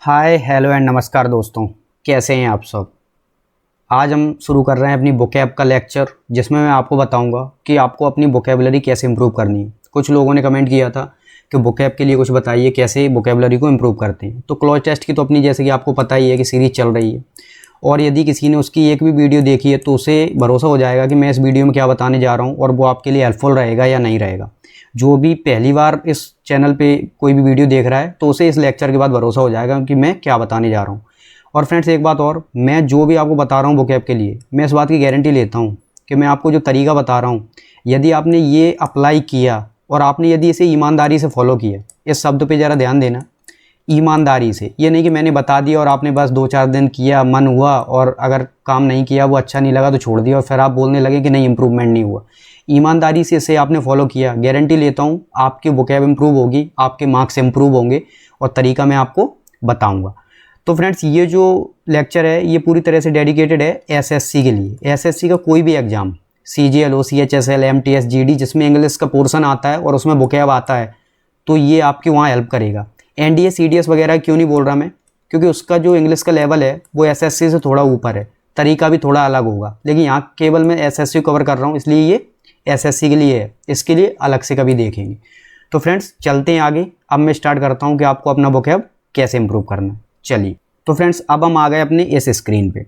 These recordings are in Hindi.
हाय हेलो एंड नमस्कार दोस्तों, कैसे हैं आप सब। आज हम शुरू कर रहे हैं अपनी वोकैब का लेक्चर, जिसमें मैं आपको बताऊंगा कि आपको अपनी वोकैबुलरी कैसे इंप्रूव करनी है। कुछ लोगों ने कमेंट किया था कि वोकैब के लिए कुछ बताइए, कैसे वोकैबुलरी को इंप्रूव करते हैं। तो क्लोज टेस्ट की तो अपनी जैसे कि आपको पता ही है कि सीरीज़ चल रही है, और यदि किसी ने उसकी एक भी वीडियो देखी है तो उसे भरोसा हो जाएगा कि मैं इस वीडियो में क्या बताने जा रहा हूँ और वो आपके लिए हेल्पफुल रहेगा या नहीं रहेगा। जो भी पहली बार इस चैनल पे कोई भी वीडियो देख रहा है तो उसे इस लेक्चर के बाद भरोसा हो जाएगा कि मैं क्या बताने जा रहा हूँ। और फ्रेंड्स, एक बात और, मैं जो भी आपको बता रहा हूँ वोकैब के लिए, मैं इस बात की गारंटी लेता हूँ कि मैं आपको जो तरीका बता रहा हूँ, यदि आपने ये अप्लाई किया और आपने यदि इसे ईमानदारी से फॉलो किया, इस शब्द पे ज़रा ध्यान देना, ईमानदारी से। ये नहीं कि मैंने बता दिया और आपने बस 2-4 दिन किया, मन हुआ, और अगर काम नहीं किया, वो अच्छा नहीं लगा तो छोड़ दिया और फिर आप बोलने लगे कि नहीं इम्प्रूवमेंट नहीं हुआ। ईमानदारी से इसे आपने फॉलो किया, गारंटी लेता हूँ आपकी वोकैब इंप्रूव होगी, आपके मार्क्स इंप्रूव होंगे, और तरीका मैं आपको बताऊँगा। तो फ्रेंड्स, ये जो लेक्चर है ये पूरी तरह से डेडिकेटेड है एसएससी के लिए। एसएससी का कोई भी एग्जाम, सीजीएल, ओसीएचएसएल, एमटीएस, जीडी, जिसमें इंग्लिश का पोर्शन आता है और उसमें वोकैब आता है, तो ये आपकी वहाँ हेल्प करेगा। एनडीए, सीडीएस वगैरह क्यों नहीं बोल रहा मैं, क्योंकि उसका जो इंग्लिश का लेवल है वो एसएससी से थोड़ा ऊपर है, तरीका भी थोड़ा अलग होगा। लेकिन यहाँ केवल मैं एसएससी कवर कर रहा हूँ, इसलिए ये एसएससी के लिए है, इसके लिए अलग से कभी देखेंगे। तो फ्रेंड्स, चलते हैं आगे। अब मैं स्टार्ट करता हूँ कि आपको अपना वोकैब कैसे इंप्रूव करना है। चलिए, तो फ्रेंड्स, अब हम आ गए अपने इस स्क्रीन पे।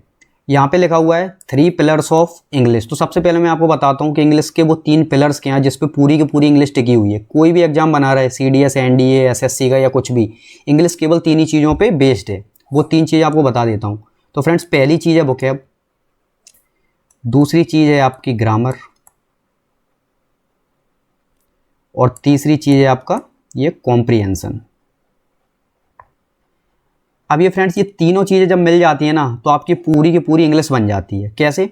यहाँ पे लिखा हुआ है 3 पिलर्स ऑफ इंग्लिश। तो सबसे पहले मैं आपको बताता हूँ कि इंग्लिश के वो 3 पिलर्स क्या हैं जिस पे पूरी की पूरी इंग्लिश टिकी हुई है। कोई भी एग्जाम बना रहा है, सीडीएस, एनडीए, एसएससी का या कुछ भी, इंग्लिश केवल 3 ही चीज़ों पे बेस्ड है। वो 3 चीज़ें आपको बता देता हूँ। तो फ्रेंड्स, पहली चीज़ है वोकैब, दूसरी चीज़ है आपकी ग्रामर, और तीसरी चीज़ है आपका ये कॉम्प्रिहेंशन। अब ये फ्रेंड्स, ये तीनों चीज़ें जब मिल जाती है ना, तो आपकी पूरी की पूरी इंग्लिश बन जाती है। कैसे?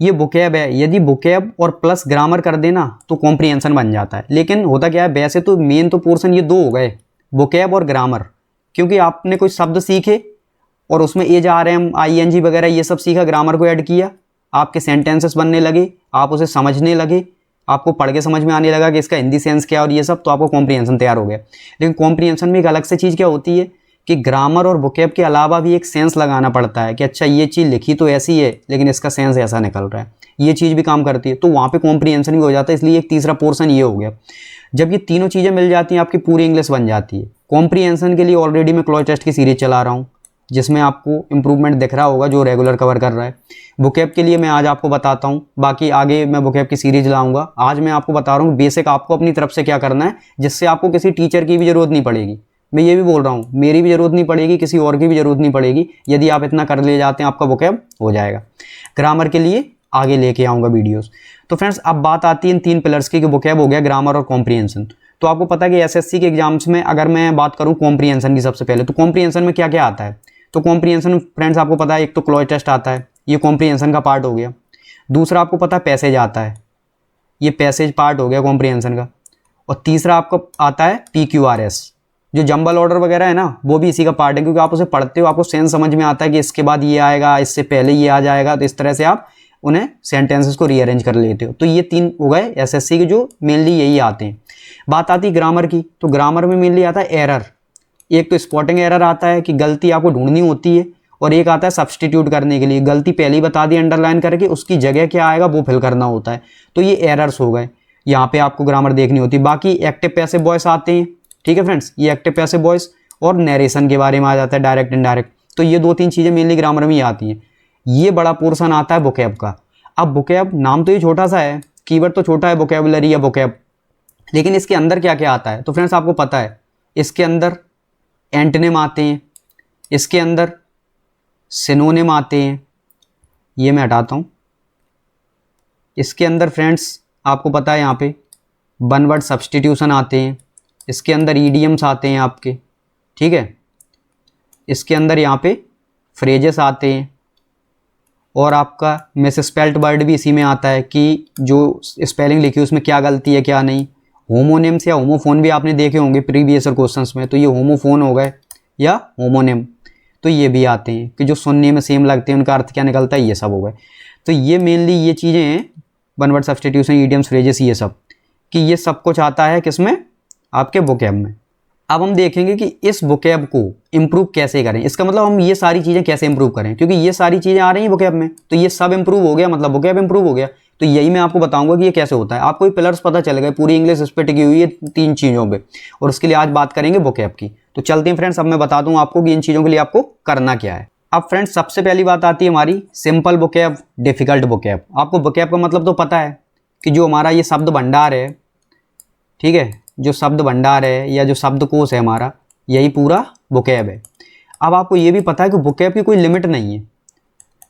ये वोकैब है, यदि वोकैब और प्लस ग्रामर कर देना तो कॉम्प्रिहेंशन बन जाता है। लेकिन होता क्या है, वैसे तो मेन तो पोर्शन ये 2 हो गए, वोकैब और ग्रामर, क्योंकि आपने कोई शब्द सीखे और उसमें एज, आर, एम, आईएनजी वगैरह ये सब सीखा, ग्रामर को ऐड किया, आपके सेंटेंसेस बनने लगे, आप उसे समझने लगे, आपको पढ़ के समझ में आने लगा कि इसका हिंदी सेंस क्या और ये सब, तो आपको कॉम्प्रिहेंशन तैयार हो गया। लेकिन कॉम्प्रिहेंशन में एक अलग से चीज़ क्या होती है कि ग्रामर और वोकैब के अलावा भी एक सेंस लगाना पड़ता है कि अच्छा ये चीज़ लिखी तो ऐसी है लेकिन इसका सेंस ऐसा निकल रहा है, ये चीज़ भी काम करती है, तो वहाँ पे कॉम्प्रिहेंशन भी हो जाता है। इसलिए एक तीसरा पोर्शन ये हो गया। जब ये तीनों चीज़ें मिल जाती हैं, आपकी पूरी इंग्लिश बन जाती है। कॉम्प्रिहेंशन के लिए ऑलरेडी मैं क्लोज टेस्ट की सीरीज चला रहा हूँ, जिसमें आपको इंप्रूवमेंट दिख रहा होगा, जो रेगुलर कवर कर रहा है। वोकैब के लिए मैं आज आपको बताता हूँ, बाकी आगे मैं वोकैब की सीरीज लाऊंगा। आज मैं आपको बता रहा हूँ बेसिक आपको अपनी तरफ से क्या करना है, जिससे आपको किसी टीचर की भी ज़रूरत नहीं पड़ेगी। मैं ये भी बोल रहा हूँ, मेरी भी ज़रूरत नहीं पड़ेगी, किसी और की भी ज़रूरत नहीं पड़ेगी। यदि आप इतना कर ले जाते हैं, आपका वोकैब हो जाएगा। ग्रामर के लिए आगे लेके आऊँगा वीडियोस। तो फ्रेंड्स, अब बात आती है इन 3 पिलर्स की कि वोकैब हो गया, ग्रामर और कॉम्प्रिहेंशन। तो आपको पता है कि एसएससी के एग्जाम्स में अगर मैं बात करूँ कॉम्प्रिहेंशन की, सबसे पहले तो कॉम्प्रिहेंशन में क्या क्या आता है। तो कॉम्प्रिहेंशन फ्रेंड्स, आपको पता है, एक तो क्लोज टेस्ट आता है, ये कॉम्प्रिहेंशन का पार्ट हो गया। दूसरा आपको पता है पैसेज आता है, ये पैसेज पार्ट हो गया कॉम्प्रिहेंशन का। और तीसरा आपको आता है PQRS, जो जंबल ऑर्डर वगैरह है ना, वो भी इसी का पार्ट है, क्योंकि आप उसे पढ़ते हो, आपको सेंस समझ में आता है कि इसके बाद ये आएगा, इससे पहले ये आ जाएगा, तो इस तरह से आप उन्हें सेंटेंसेस को रीअरेंज कर लेते हो। तो ये 3 हो गए एसएससी के, जो मेनली यही आते हैं। बात आती है ग्रामर की, तो ग्रामर में मेनली आता है एरर। एक तो स्पॉटिंग एरर आता है कि गलती आपको ढूंढनी होती है, और एक आता है सब्सटीट्यूट करने के लिए, गलती पहले ही बता दी अंडरलाइन करके, उसकी जगह क्या आएगा वो फिल करना होता है। तो ये एरर्स हो गए, यहाँ पे आपको ग्रामर देखनी होती है। बाकी एक्टिव पैसिव वॉइस आते हैं, ठीक है फ्रेंड्स, ये एक्टिव पैसिव वॉइस और नरेशन के बारे में आ जाता है, डायरेक्ट इनडायरेक्ट। तो ये 2-3 चीज़ें मेनली ग्रामर में ही आती हैं। ये बड़ा पोर्शन आता है वोकैब का। अब वोकैब नाम तो ये छोटा सा है, कीवर्ड तो छोटा है, वोकैबुलरी या वोकैब, लेकिन इसके अंदर क्या क्या आता है। तो फ्रेंड्स, आपको पता है, इसके अंदर एंटोनिम आते हैं, इसके अंदर सिनोनिम आते हैं, ये मैं हटाता हूँ। इसके अंदर फ्रेंड्स, आपको पता है, यहाँ पे वन वर्ड सब्सटीट्यूशन आते हैं, इसके अंदर ईडियम्स आते हैं आपके, ठीक है। इसके अंदर यहाँ पे फ्रेजेस आते हैं, और आपका मिसस्पेल्ड वर्ड भी इसी में आता है कि जो स्पेलिंग लिखी है उसमें क्या गलती है क्या नहीं। होमोनिम्स या होमोफोन भी आपने देखे होंगे प्रीवियस क्वेश्चंस में, तो ये होमोफोन हो गए या होमोनिम, तो ये भी आते हैं कि जो सुनने में सेम लगते हैं उनका अर्थ क्या निकलता है, ये सब हो गए। तो ये मेनली ये चीज़ें हैं, one word substitution, idioms, phrases, ये सब, कि ये सब कुछ आता है किसमें, आपके वोकैब में। अब हम देखेंगे कि इस वोकैब को इम्प्रूव कैसे करें। इसका मतलब हम ये सारी चीज़ें कैसे इम्प्रूव करें, क्योंकि ये सारी चीज़ें आ रही हैं वोकैब में, तो ये सब इम्प्रूव हो गया, मतलब वोकैब इम्प्रूव हो गया। तो यही मैं आपको बताऊंगा कि ये कैसे होता है। आपको ये पिलर्स पता चल गए, पूरी इंग्लिश इस पर टिकी हुई है 3 चीज़ों पे, और उसके लिए आज बात करेंगे वोकैब की। तो चलते हैं फ्रेंड्स, अब मैं बता दूं आपको कि इन चीज़ों के लिए आपको करना क्या है। अब फ्रेंड्स सबसे पहली बात आती है हमारी सिंपल वोकैब, डिफिकल्ट वोकैब। आपको वोकैब का मतलब तो पता है कि जो हमारा ये शब्द भंडार है, ठीक है, जो शब्द भंडार है या जो शब्दकोश है हमारा, यही पूरा वोकैब है। अब आपको ये भी पता है कि वोकैब की कोई लिमिट नहीं है।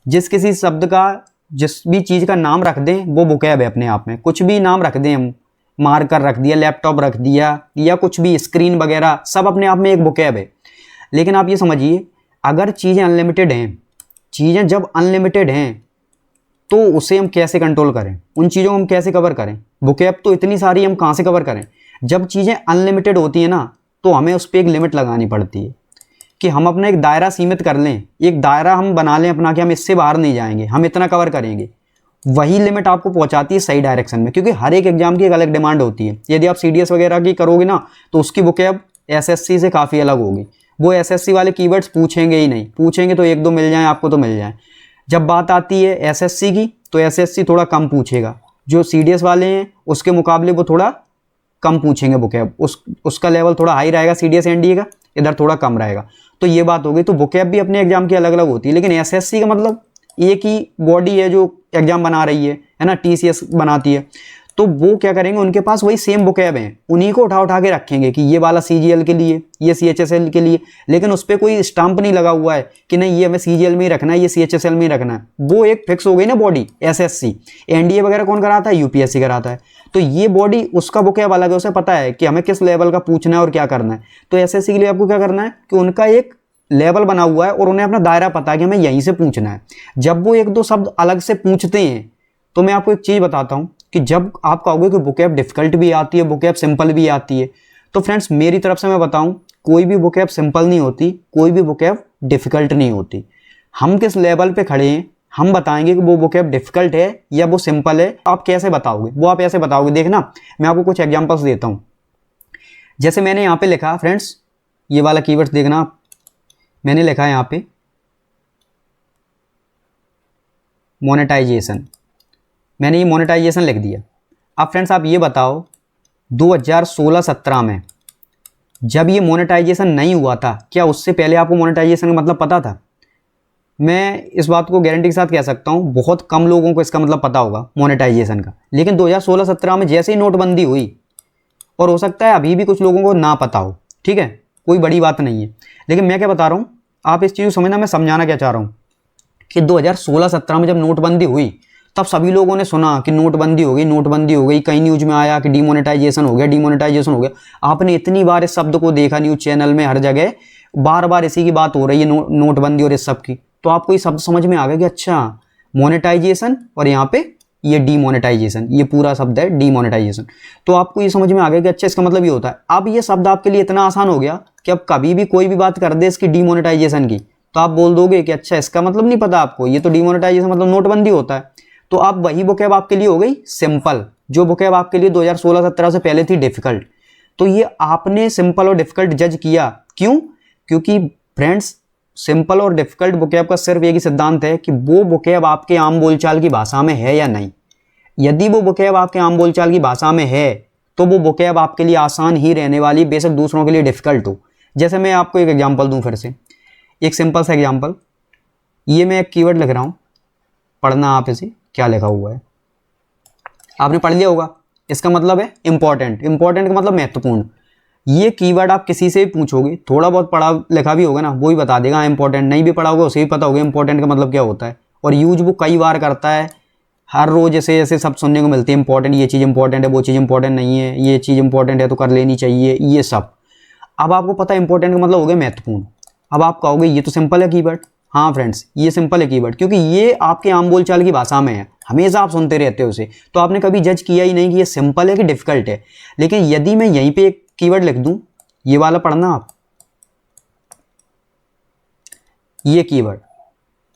जिस किसी शब्द का, जिस भी चीज़ का नाम रख दें वो वोकैब है अपने आप में। कुछ भी नाम रख दें हम, मार्कर रख दिया, लैपटॉप रख दिया, या कुछ भी स्क्रीन वगैरह, सब अपने आप में एक वोकैब है। लेकिन आप ये समझिए, अगर चीज़ें अनलिमिटेड हैं, चीज़ें जब अनलिमिटेड हैं तो उसे हम कैसे कंट्रोल करें, उन चीज़ों को हम कैसे कवर करें। वोकैब तो इतनी सारी हम कहाँ से कवर करें। जब चीज़ें अनलिमिटेड होती हैं ना, तो हमें उस पर एक लिमिट लगानी पड़ती है कि हम अपना एक दायरा सीमित कर लें, एक दायरा हम बना लें अपना कि हम इससे बाहर नहीं जाएंगे, हम इतना कवर करेंगे। वही लिमिट आपको पहुंचाती है सही डायरेक्शन में, क्योंकि हर एक एग्जाम की एक अलग डिमांड होती है। यदि आप सीडीएस वगैरह की करोगे ना, तो उसकी वोकैब एसएससी से काफ़ी अलग होगी। वो एसएससी वाले कीवर्ड्स पूछेंगे ही नहीं, पूछेंगे तो 1-2 मिल जाएँ आपको तो मिल जाएँ। जब बात आती है एसएससी की, तो एसएससी थोड़ा कम पूछेगा, जो सीडीएस वाले हैं उसके मुकाबले वो थोड़ा कम पूछेंगे वोकैब, उसका लेवल थोड़ा हाई रहेगा सीडीएस एनडीए का, इधर थोड़ा कम रहेगा। तो ये बात हो गई। तो वोकैब भी अपने एग्जाम की अलग अलग होती है, लेकिन एसएससी का मतलब एक ही बॉडी है जो एग्जाम बना रही है ना, टीसीएस बनाती है। तो वो क्या करेंगे, उनके पास वही सेम वोकैब हैं, उन्हीं को उठा उठा के रखेंगे कि ये वाला सीजीएल के लिए, ये सीएचएसएल के लिए, लेकिन उस पर कोई स्टाम्प नहीं लगा हुआ है कि नहीं ये हमें सीजीएल में ही रखना है, ये सीएचएसएल में ही रखना है। वो एक फिक्स हो गई ना बॉडी। एसएससी, एनडीए वगैरह कौन कराता है, यूपीएससी कराता है। तो ये बॉडी, उसका वोकैब अलग है, उसे पता है कि हमें किस लेवल का पूछना है और क्या करना है। तो एसएससी के लिए आपको क्या करना है कि उनका एक लेवल बना हुआ है और उन्हें अपना दायरा पता है कि हमें यहीं से पूछना है। जब वो 1-2 शब्द अलग से पूछते हैं, तो मैं आपको एक चीज़ बताता हूँ कि जब आप कहोगे कि वोकैब डिफिकल्ट भी आती है, वोकैब सिंपल भी आती है, तो फ्रेंड्स मेरी तरफ से मैं बताऊं, कोई भी वोकैब सिंपल नहीं होती, कोई भी वोकैब डिफिकल्ट नहीं होती। हम किस लेवल पे खड़े हैं, हम बताएंगे कि वो वोकैब डिफिकल्ट है या वो सिंपल है। आप कैसे बताओगे, वो आप ऐसे बताओगे। देखना, मैं आपको कुछ एग्जांपल्स देता हूं। जैसे मैंने यहाँ पे लिखा फ्रेंड्स, ये वाला कीवर्ड देखना, मैंने लिखा है यहाँ पे मोनेटाइजेशन। मैंने ये मोनेटाइजेशन लिख दिया। अब फ्रेंड्स आप ये बताओ, 2016-17 में जब ये मोनेटाइजेशन नहीं हुआ था, क्या उससे पहले आपको मोनेटाइजेशन का मतलब पता था? मैं इस बात को गारंटी के साथ कह सकता हूँ, बहुत कम लोगों को इसका मतलब पता होगा मोनेटाइजेशन का। लेकिन 2016-17 में जैसे ही नोटबंदी हुई, और हो सकता है अभी भी कुछ लोगों को ना पता हो, ठीक है, कोई बड़ी बात नहीं है, लेकिन मैं क्या बता रहा हूँ, आप इस चीज़ को समझना, मैं समझाना क्या चाह रहा हूँ कि 2016-17 में जब नोटबंदी हुई, तब सभी लोगों ने सुना कि नोटबंदी हो गई, नोटबंदी हो गई। कई न्यूज़ में आया कि डिमोनेटाइजेशन हो गया, डिमोनेटाइजेशन हो गया। आपने इतनी बार इस शब्द को देखा न्यूज़ चैनल में, हर जगह बार बार इसी की बात हो रही है, नोटबंदी और इस सब की। तो आपको ये शब्द समझ में आ गया कि अच्छा, मोनेटाइजेशन और यहाँ पे ये डीमोनेटाइजेशन, ये पूरा शब्द है डीमोनेटाइजेशन। तो आपको ये समझ में आ गया कि अच्छा इसका मतलब ये होता है। अब ये शब्द आपके लिए इतना आसान हो गया कि अब कभी भी कोई भी बात कर दे इसकी डीमोनेटाइजेशन की, तो आप बोल दोगे कि अच्छा इसका मतलब नहीं पता आपको, ये तो डीमोनेटाइजेशन मतलब नोटबंदी होता है। तो अब वही वोकैब आपके लिए हो गई सिंपल, जो वोकैब आपके लिए 2016-17 से पहले थी डिफिकल्ट। तो ये आपने सिंपल और डिफिकल्ट जज किया, क्यों? क्योंकि फ्रेंड्स सिंपल और डिफिकल्ट वोकैब का सिर्फ एक ही सिद्धांत है कि वो वोकैब आपके आम बोलचाल की भाषा में है या नहीं। यदि वो वोकैब आपके आम बोलचाल की भाषा में है, तो वो वोकैब आपके लिए आसान ही रहने वाली, बेशक दूसरों के लिए डिफिकल्ट हो। जैसे मैं आपको एक एग्जाम्पल दूँ, फिर से एक सिंपल सा एग्जाम्पल। ये मैं एक कीवर्ड लिख रहा हूँ, पढ़ना आप इसे, क्या लिखा हुआ है आपने पढ़ लिया होगा। इसका मतलब है इंपॉर्टेंट। इंपॉर्टेंट का मतलब महत्वपूर्ण। ये कीवर्ड आप किसी से भी पूछोगे, थोड़ा बहुत पढ़ा लिखा भी होगा ना, वो ही बता देगा इंपॉर्टेंट। नहीं भी पढ़ा होगा उसे भी पता होगा इंपॉर्टेंट का मतलब क्या होता है, और यूज वो कई बार करता है। हर रोज ऐसे ऐसे सब सुनने को मिलते हैं, इंपॉर्टेंट, ये चीज़ इंपॉर्टेंट है, वो चीज़ इंपॉर्टेंट नहीं है, ये चीज़ इंपॉर्टेंट है तो कर लेनी चाहिए, ये सब। अब आपको पता है इंपॉर्टेंट का मतलब हो गया महत्वपूर्ण। अब आप कहोगे ये तो सिंपल है कीवर्ड। हाँ फ्रेंड्स, ये सिंपल है कीवर्ड, क्योंकि ये आपके आम बोलचाल की भाषा में है, हमेशा आप सुनते रहते हो उसे, तो आपने कभी जज किया ही नहीं कि ये सिंपल है कि डिफिकल्ट है। लेकिन यदि मैं यहीं पे एक कीवर्ड लिख दूं, ये वाला पढ़ना आप, ये कीवर्ड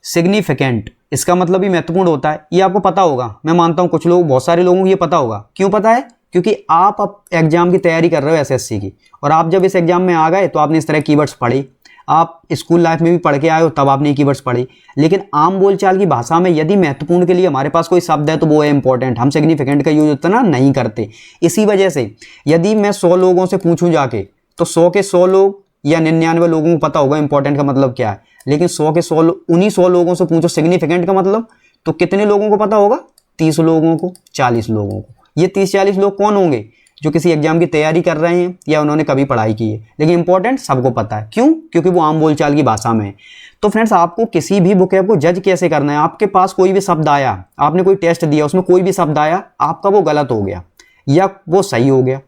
सिग्निफिकेंट, इसका मतलब भी महत्वपूर्ण होता है। ये आपको पता होगा, मैं मानता हूं कुछ लोग, बहुत सारे लोगों को ये पता होगा। क्यों पता है? क्योंकि आप अब एग्जाम की तैयारी कर रहे हो एसएससी की, और आप जब इस एग्जाम में आ गए तो आपने इस तरह कीवर्ड्स पढ़े, आप स्कूल लाइफ में भी पढ़ के आए हो तब आपने कीवर्ड्स पढ़े, लेकिन आम बोलचाल की भाषा में यदि महत्वपूर्ण के लिए हमारे पास कोई शब्द है तो वो है इंपॉर्टेंट। हम सिग्निफिकेंट का यूज उतना नहीं करते। इसी वजह से यदि मैं 100 लोगों से पूछूं जाके तो 100 के 100 लोग या 99 लोगों को पता होगा इंपॉर्टेंट का मतलब क्या है, लेकिन 100 के 100 उन्हीं 100 लोगों से पूछो सिग्निफिकेंट का मतलब, तो कितने लोगों को पता होगा? 30 लोगों को, 40 लोगों को। ये 30-40 लोग कौन होंगे? जो किसी एग्जाम की तैयारी कर रहे हैं या उन्होंने कभी पढ़ाई की है, लेकिन इंपॉर्टेंट सबको पता है। क्यों? क्योंकि वो आम बोलचाल की भाषा में है। तो फ्रेंड्स, आपको किसी भी वोकैब को जज कैसे करना है? आपके पास कोई भी शब्द आया, आपने कोई टेस्ट दिया, उसमें कोई भी शब्द आया, आपका वो गलत हो गया या वो सही हो गया,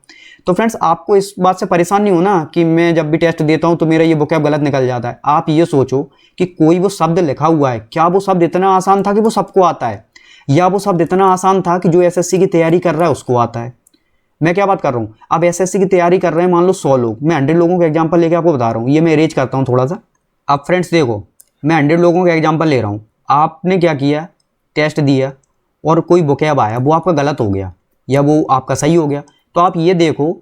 तो फ्रेंड्स आपको इस बात से परेशान नहीं होना कि मैं जब भी टेस्ट देता हूं तो मेरा ये वोकैब गलत निकल जाता है। आप ये सोचो कि कोई वो शब्द लिखा हुआ है, क्या वो शब्द इतना आसान था कि वो सबको आता है, या वो शब्द इतना आसान था कि जो एसएससी की तैयारी कर रहा है उसको आता है। मैं क्या बात कर रहा हूँ? अब एसएससी की तैयारी कर रहे हैं मान लो 100 लोग, मैं 100 लोगों का एग्जाम्पल लेके आपको बता रहा हूँ। ये मैं अरेंज करता हूँ थोड़ा सा। अब फ्रेंड्स देखो, मैं 100 लोगों का एग्जाम्पल ले रहा हूँ। आपने क्या किया? टेस्ट दिया और कोई वोकैब आया, वो आपका गलत हो गया या वो आपका सही हो गया, तो आप ये देखो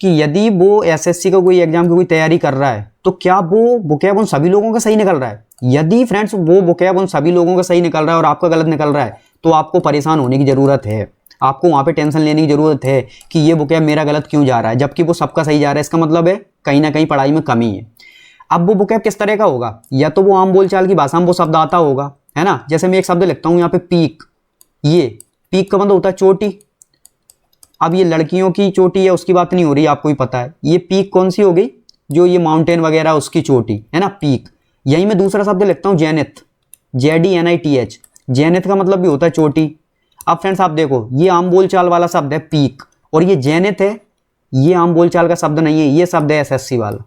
कि यदि वो एसएससी का कोई एग्जाम की कोई तैयारी कर रहा है तो क्या वो वोकैब उन सभी लोगों का सही निकल रहा है? यदि फ्रेंड्स वो वोकैब उन सभी लोगों का सही निकल रहा है और आपका गलत निकल रहा है, तो आपको परेशान होने की ज़रूरत है। आपको वहाँ पे टेंशन लेने की ज़रूरत है कि ये वोकैब मेरा गलत क्यों जा रहा है, जबकि वो सबका सही जा रहा है। इसका मतलब है कहीं ना कहीं पढ़ाई में कमी है। अब वो वोकैब किस तरह का होगा? या तो वो आम बोलचाल की भाषा में वो शब्द आता होगा, है ना। जैसे मैं एक शब्द लिखता हूँ यहाँ पे पीक, ये पीक का मतलब होता है चोटी। अब ये लड़कियों की चोटी है उसकी बात नहीं हो रही, आपको ही पता है। ये पीक कौन सी हो गई? जो ये माउंटेन वगैरह उसकी चोटी, है ना, पीक। यही मैं दूसरा शब्द लिखता हूँ जेनिथ, JENITH। जेनिथ का मतलब भी होता है चोटी। अब फ्रेंड्स आप देखो, ये आम बोलचाल वाला शब्द है पीक, और ये जेनिथ है, ये आम बोलचाल का शब्द नहीं है, ये शब्द है एसएससी वाला।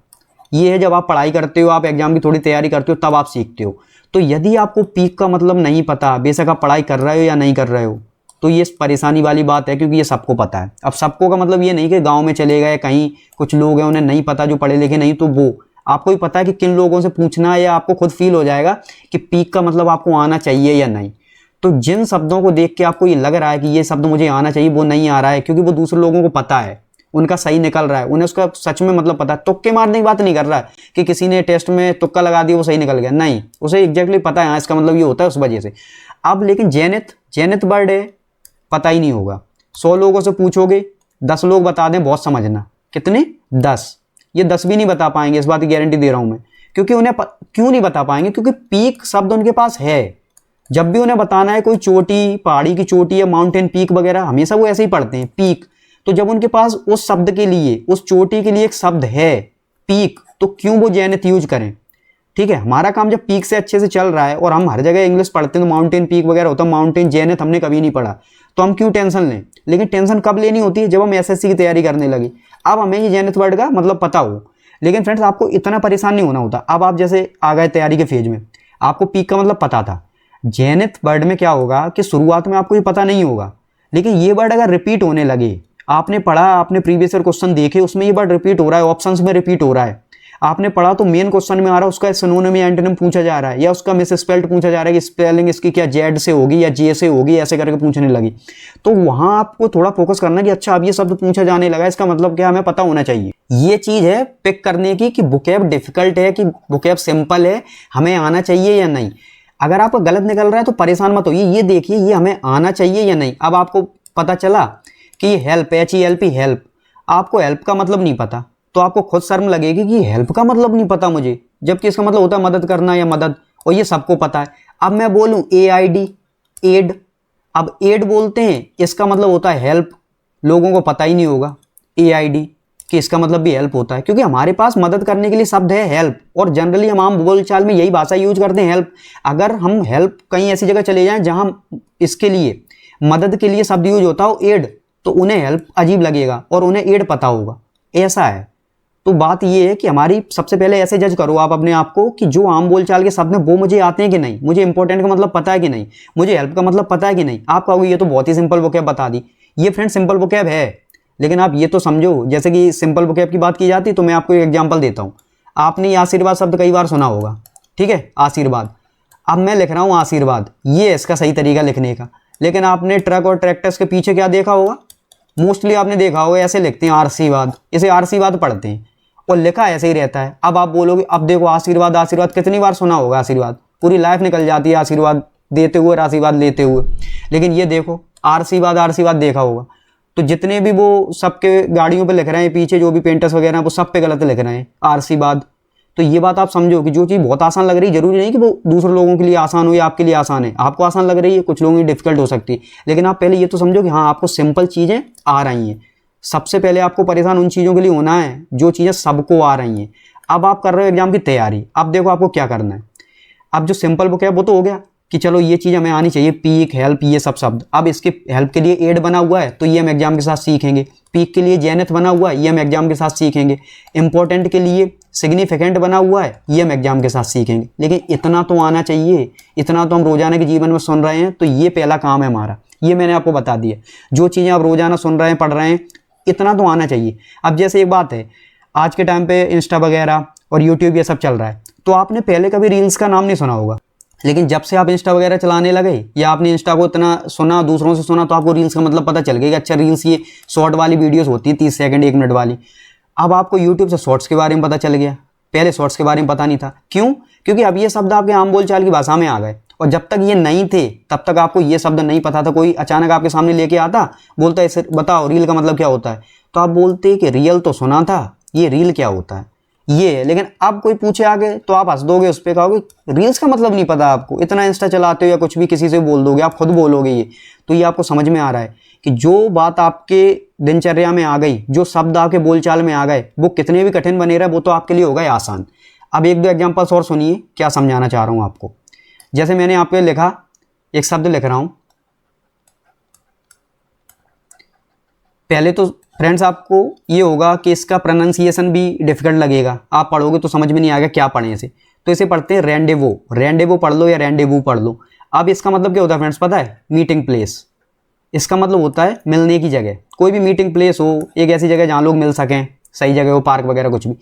ये है जब आप पढ़ाई करते हो, आप एग्जाम की थोड़ी तैयारी करते हो, तब आप सीखते हो। तो यदि आपको पीक का मतलब नहीं पता, बेशक आप पढ़ाई कर रहे हो या नहीं कर रहे हो, तो ये परेशानी वाली बात है, क्योंकि ये सबको पता है। अब सबको का मतलब ये नहीं कि गांव में चले गए कहीं कुछ लोग हैं उन्हें नहीं पता, जो पढ़े लिखे नहीं, तो वो आपको ही पता है कि किन लोगों से पूछना है, या आपको खुद फील हो जाएगा कि पीक का मतलब आपको आना चाहिए या नहीं। तो जिन शब्दों को देख के आपको ये लग रहा है कि ये शब्द मुझे आना चाहिए, वो नहीं आ रहा है, क्योंकि वो दूसरे लोगों को पता है, उनका सही निकल रहा है, उन्हें उसका सच में मतलब पता है। तुक्के मारने की बात नहीं कर रहा है कि किसी ने टेस्ट में तुक्का लगा दिया वो सही निकल गया, नहीं, उसे एग्जैक्टली पता है, हाँ इसका मतलब ये होता है, उस वजह से। अब लेकिन जेनिथ वर्ड है, पता ही नहीं होगा। 100 लोगों से पूछोगे, 10 लोग बता दें, बहुत समझना। कितने? 10। ये 10 भी नहीं बता पाएंगे, इस बात की गारंटी दे रहा हूं मैं। क्योंकि उन्हें क्यों नहीं बता पाएंगे? क्योंकि पीक शब्द उनके पास है। जब भी उन्हें बताना है कोई चोटी, पहाड़ी की चोटी या माउंटेन पीक वगैरह, हमेशा वो ऐसे ही पढ़ते हैं पीक। तो जब उनके पास उस शब्द के लिए, उस चोटी के लिए एक शब्द है पीक, तो क्यों वो जेनिथ यूज करें? ठीक है, हमारा काम जब पीक से अच्छे से चल रहा है और हम हर जगह इंग्लिश पढ़ते हैं तो माउंटेन पीक वगैरह होता है, माउंटेन जेनिथ हमने कभी नहीं पढ़ा, तो हम क्यों टेंशन लें? लेकिन टेंशन कब लेनी होती है? जब हम एसएससी की तैयारी करने लगे। अब हमें ये जेनिथ वर्ड का मतलब पता हो, लेकिन फ्रेंड्स आपको इतना परेशान नहीं होना होता। अब आप जैसे आ गए तैयारी के फेज में, आपको पीक का मतलब पता था। जेनिथ वर्ड में क्या होगा कि शुरुआत में आपको ये पता नहीं होगा, लेकिन ये वर्ड अगर रिपीट होने लगे, आपने पढ़ा, आपने प्रीवियस ईयर क्वेश्चन देखे, उसमें ये वर्ड रिपीट हो रहा है, ऑप्शंस में रिपीट हो रहा है, आपने पढ़ा तो मेन क्वेश्चन में आ रहा है, उसका सिनोनिम या एंटोनिम पूछा जा रहा है, या उसका मिसस्पेल्ड पूछा जा रहा है कि स्पेलिंग इसकी क्या जेड से होगी या जे से होगी, ऐसे करके पूछने लगी, तो वहां आपको थोड़ा फोकस करना कि अच्छा अब ये शब्द पूछा जाने लगा, इसका मतलब क्या, हमें पता होना चाहिए। ये चीज है पिक करने की कि वोकैब डिफिकल्ट है कि वोकैब सिंपल है, हमें आना चाहिए या नहीं। अगर आपका गलत निकल रहा है तो परेशान मत होइए, ये देखिए ये हमें आना चाहिए या नहीं। अब आपको पता चला कि हेल्प, HELP, हेल्प, आपको हेल्प का मतलब नहीं पता, तो आपको खुद शर्म लगेगी कि हेल्प का मतलब नहीं पता मुझे, जबकि इसका मतलब होता है मदद करना या मदद, और ये सबको पता है। अब मैं बोलूं AID, एड, अब एड बोलते हैं, इसका मतलब होता है हेल्प, लोगों को पता ही नहीं होगा AID कि इसका मतलब भी हेल्प होता है, क्योंकि हमारे पास मदद करने के लिए शब्द है हेल्प, और जनरली हम आम बोलचाल में यही भाषा यूज करते हैं हेल्प। अगर हम हेल्प कहीं ऐसी जगह चले जाएं जहां इसके लिए मदद के लिए शब्द यूज होता हो एड, तो उन्हें हेल्प अजीब लगेगा और उन्हें एड पता होगा, ऐसा है। तो बात ये है कि हमारी सबसे पहले ऐसे जज करो आप अपने आप को कि जो आम बोलचाल के शब्द हैं वो मुझे आते हैं कि नहीं, मुझे इंपॉर्टेंट का मतलब पता है कि नहीं, मुझे हेल्प का मतलब पता है कि नहीं। आप कहोगे ये तो बहुत ही सिंपल वोकैब बता दी, ये फ्रेंड सिंपल वोकैब है, लेकिन आप ये तो समझो, जैसे कि सिंपल वोकैब की बात की जाती, तो मैं आपको एक एग्जाम्पल देता हूँ। आपने ये आशीर्वाद शब्द कई बार सुना होगा, ठीक है, आशीर्वाद। अब मैं लिख रहा हूँ आशीर्वाद, ये इसका सही तरीका लिखने का, लेकिन आपने ट्रक और ट्रैक्टर्स के पीछे क्या देखा होगा? मोस्टली आपने देखा होगा ऐसे लिखते हैं आशीर्वाद, इसे आशीर्वाद पढ़ते हैं और लिखा ऐसे ही रहता है। अब आप बोलोगे, अब देखो आशीर्वाद आशीर्वाद कितनी बार सुना होगा, आशीर्वाद पूरी लाइफ निकल जाती है आशीर्वाद देते हुए और आशीर्वाद लेते हुए। लेकिन ये देखो आशीर्वाद आशीर्वाद देखा होगा, तो जितने भी वो सबके गाड़ियों पे लिख रहे हैं पीछे जो भी पेंटर्स वगैरह हैं वो सब पे गलत लिख रहे हैं आशीर्वाद। तो ये बात आप समझो कि जो चीज़ बहुत आसान लग रही है जरूरी नहीं कि वो दूसरे लोगों के लिए आसान हो या आपके लिए आसान है। आपको आसान लग रही है, कुछ लोगों की डिफिकल्ट हो सकती है, लेकिन आप पहले ये तो समझो कि हाँ आपको सिंपल चीज़ें आ रही हैं। सबसे पहले आपको परेशान उन चीज़ों के लिए होना है जो चीज़ें सबको आ रही हैं। अब आप कर रहे हो एग्जाम की तैयारी, अब देखो आपको क्या करना है। अब जो सिंपल बुक है वो तो हो गया कि चलो ये चीज़ हमें आनी चाहिए, पीक हेल्प ये सब शब्द। अब इसके हेल्प के लिए एड बना हुआ है तो ये हम एग्जाम के साथ सीखेंगे। पीक के लिए जेनेथ बना हुआ है, ये हम एग्जाम के साथ सीखेंगे। इंपॉर्टेंट के लिए सिग्निफिकेंट बना हुआ है, ये हम एग्जाम के साथ सीखेंगे। लेकिन इतना तो आना चाहिए, इतना तो हम रोजाना के जीवन में सुन रहे हैं, तो ये पहला काम है हमारा। ये मैंने आपको बता दिया, जो चीज़ें आप रोजाना सुन रहे हैं पढ़ रहे हैं इतना तो आना चाहिए। अब जैसे एक बात है, आज के टाइम पे इंस्टा वगैरह और यूट्यूब ये सब चल रहा है, तो आपने पहले कभी रील्स का नाम नहीं सुना होगा, लेकिन जब से आप इंस्टा वगैरह चलाने लगे या आपने इंस्टा को इतना सुना, दूसरों से सुना, तो आपको रील्स का मतलब पता चल गया कि अच्छा रील्स ये शॉर्ट वाली वीडियोस होती हैं 30 सेकंड 1 मिनट वाली। अब आपको यूट्यूब से शॉर्ट्स के बारे में पता चल गया, पहले शॉर्ट्स के बारे में पता नहीं था। क्यों? क्योंकि अब ये शब्द आपके आम बोलचाल की भाषा में आ गए, और जब तक ये नहीं थे तब तक आपको ये शब्द नहीं पता था। कोई अचानक आपके सामने लेके आता, बोलता है बताओ रील का मतलब क्या होता है, तो आप बोलते कि रियल तो सुना था, ये रील क्या होता है ये है। लेकिन अब कोई पूछे आगे तो आप हंस दोगे, उस पर कहोगे रील्स का मतलब नहीं पता आपको, इतना इंस्टा चलाते हो या कुछ भी किसी से बोल दोगे, आप खुद बोलोगे ये। तो ये आपको समझ में आ रहा है कि जो बात आपके दिनचर्या में आ गई, जो शब्द आपके बोलचाल में आ गए, वो कितने भी कठिन बने रहे वो तो आपके लिए हो गए आसान। अब 1-2 एग्जाम्पल्स और सुनिए क्या समझाना चाह रहा हूँ आपको। जैसे मैंने आपको लिखा, एक शब्द लिख रहा हूँ, पहले तो फ्रेंड्स आपको ये होगा कि इसका प्रोनाउंसिएशन भी डिफिकल्ट लगेगा, आप पढ़ोगे तो समझ में नहीं आएगा क्या पढ़ें इसे। तो इसे पढ़ते हैं रेंडेवो, रेंडेवो पढ़ लो या रेंडेवू पढ़ लो। अब इसका मतलब क्या होता है फ्रेंड्स पता है? Meeting place. इसका मतलब होता है मिलने की जगह, कोई भी मीटिंग प्लेस हो, एक ऐसी जगह जहाँ लोग मिल सकें, सही जगह हो, पार्क वगैरह कुछ भी।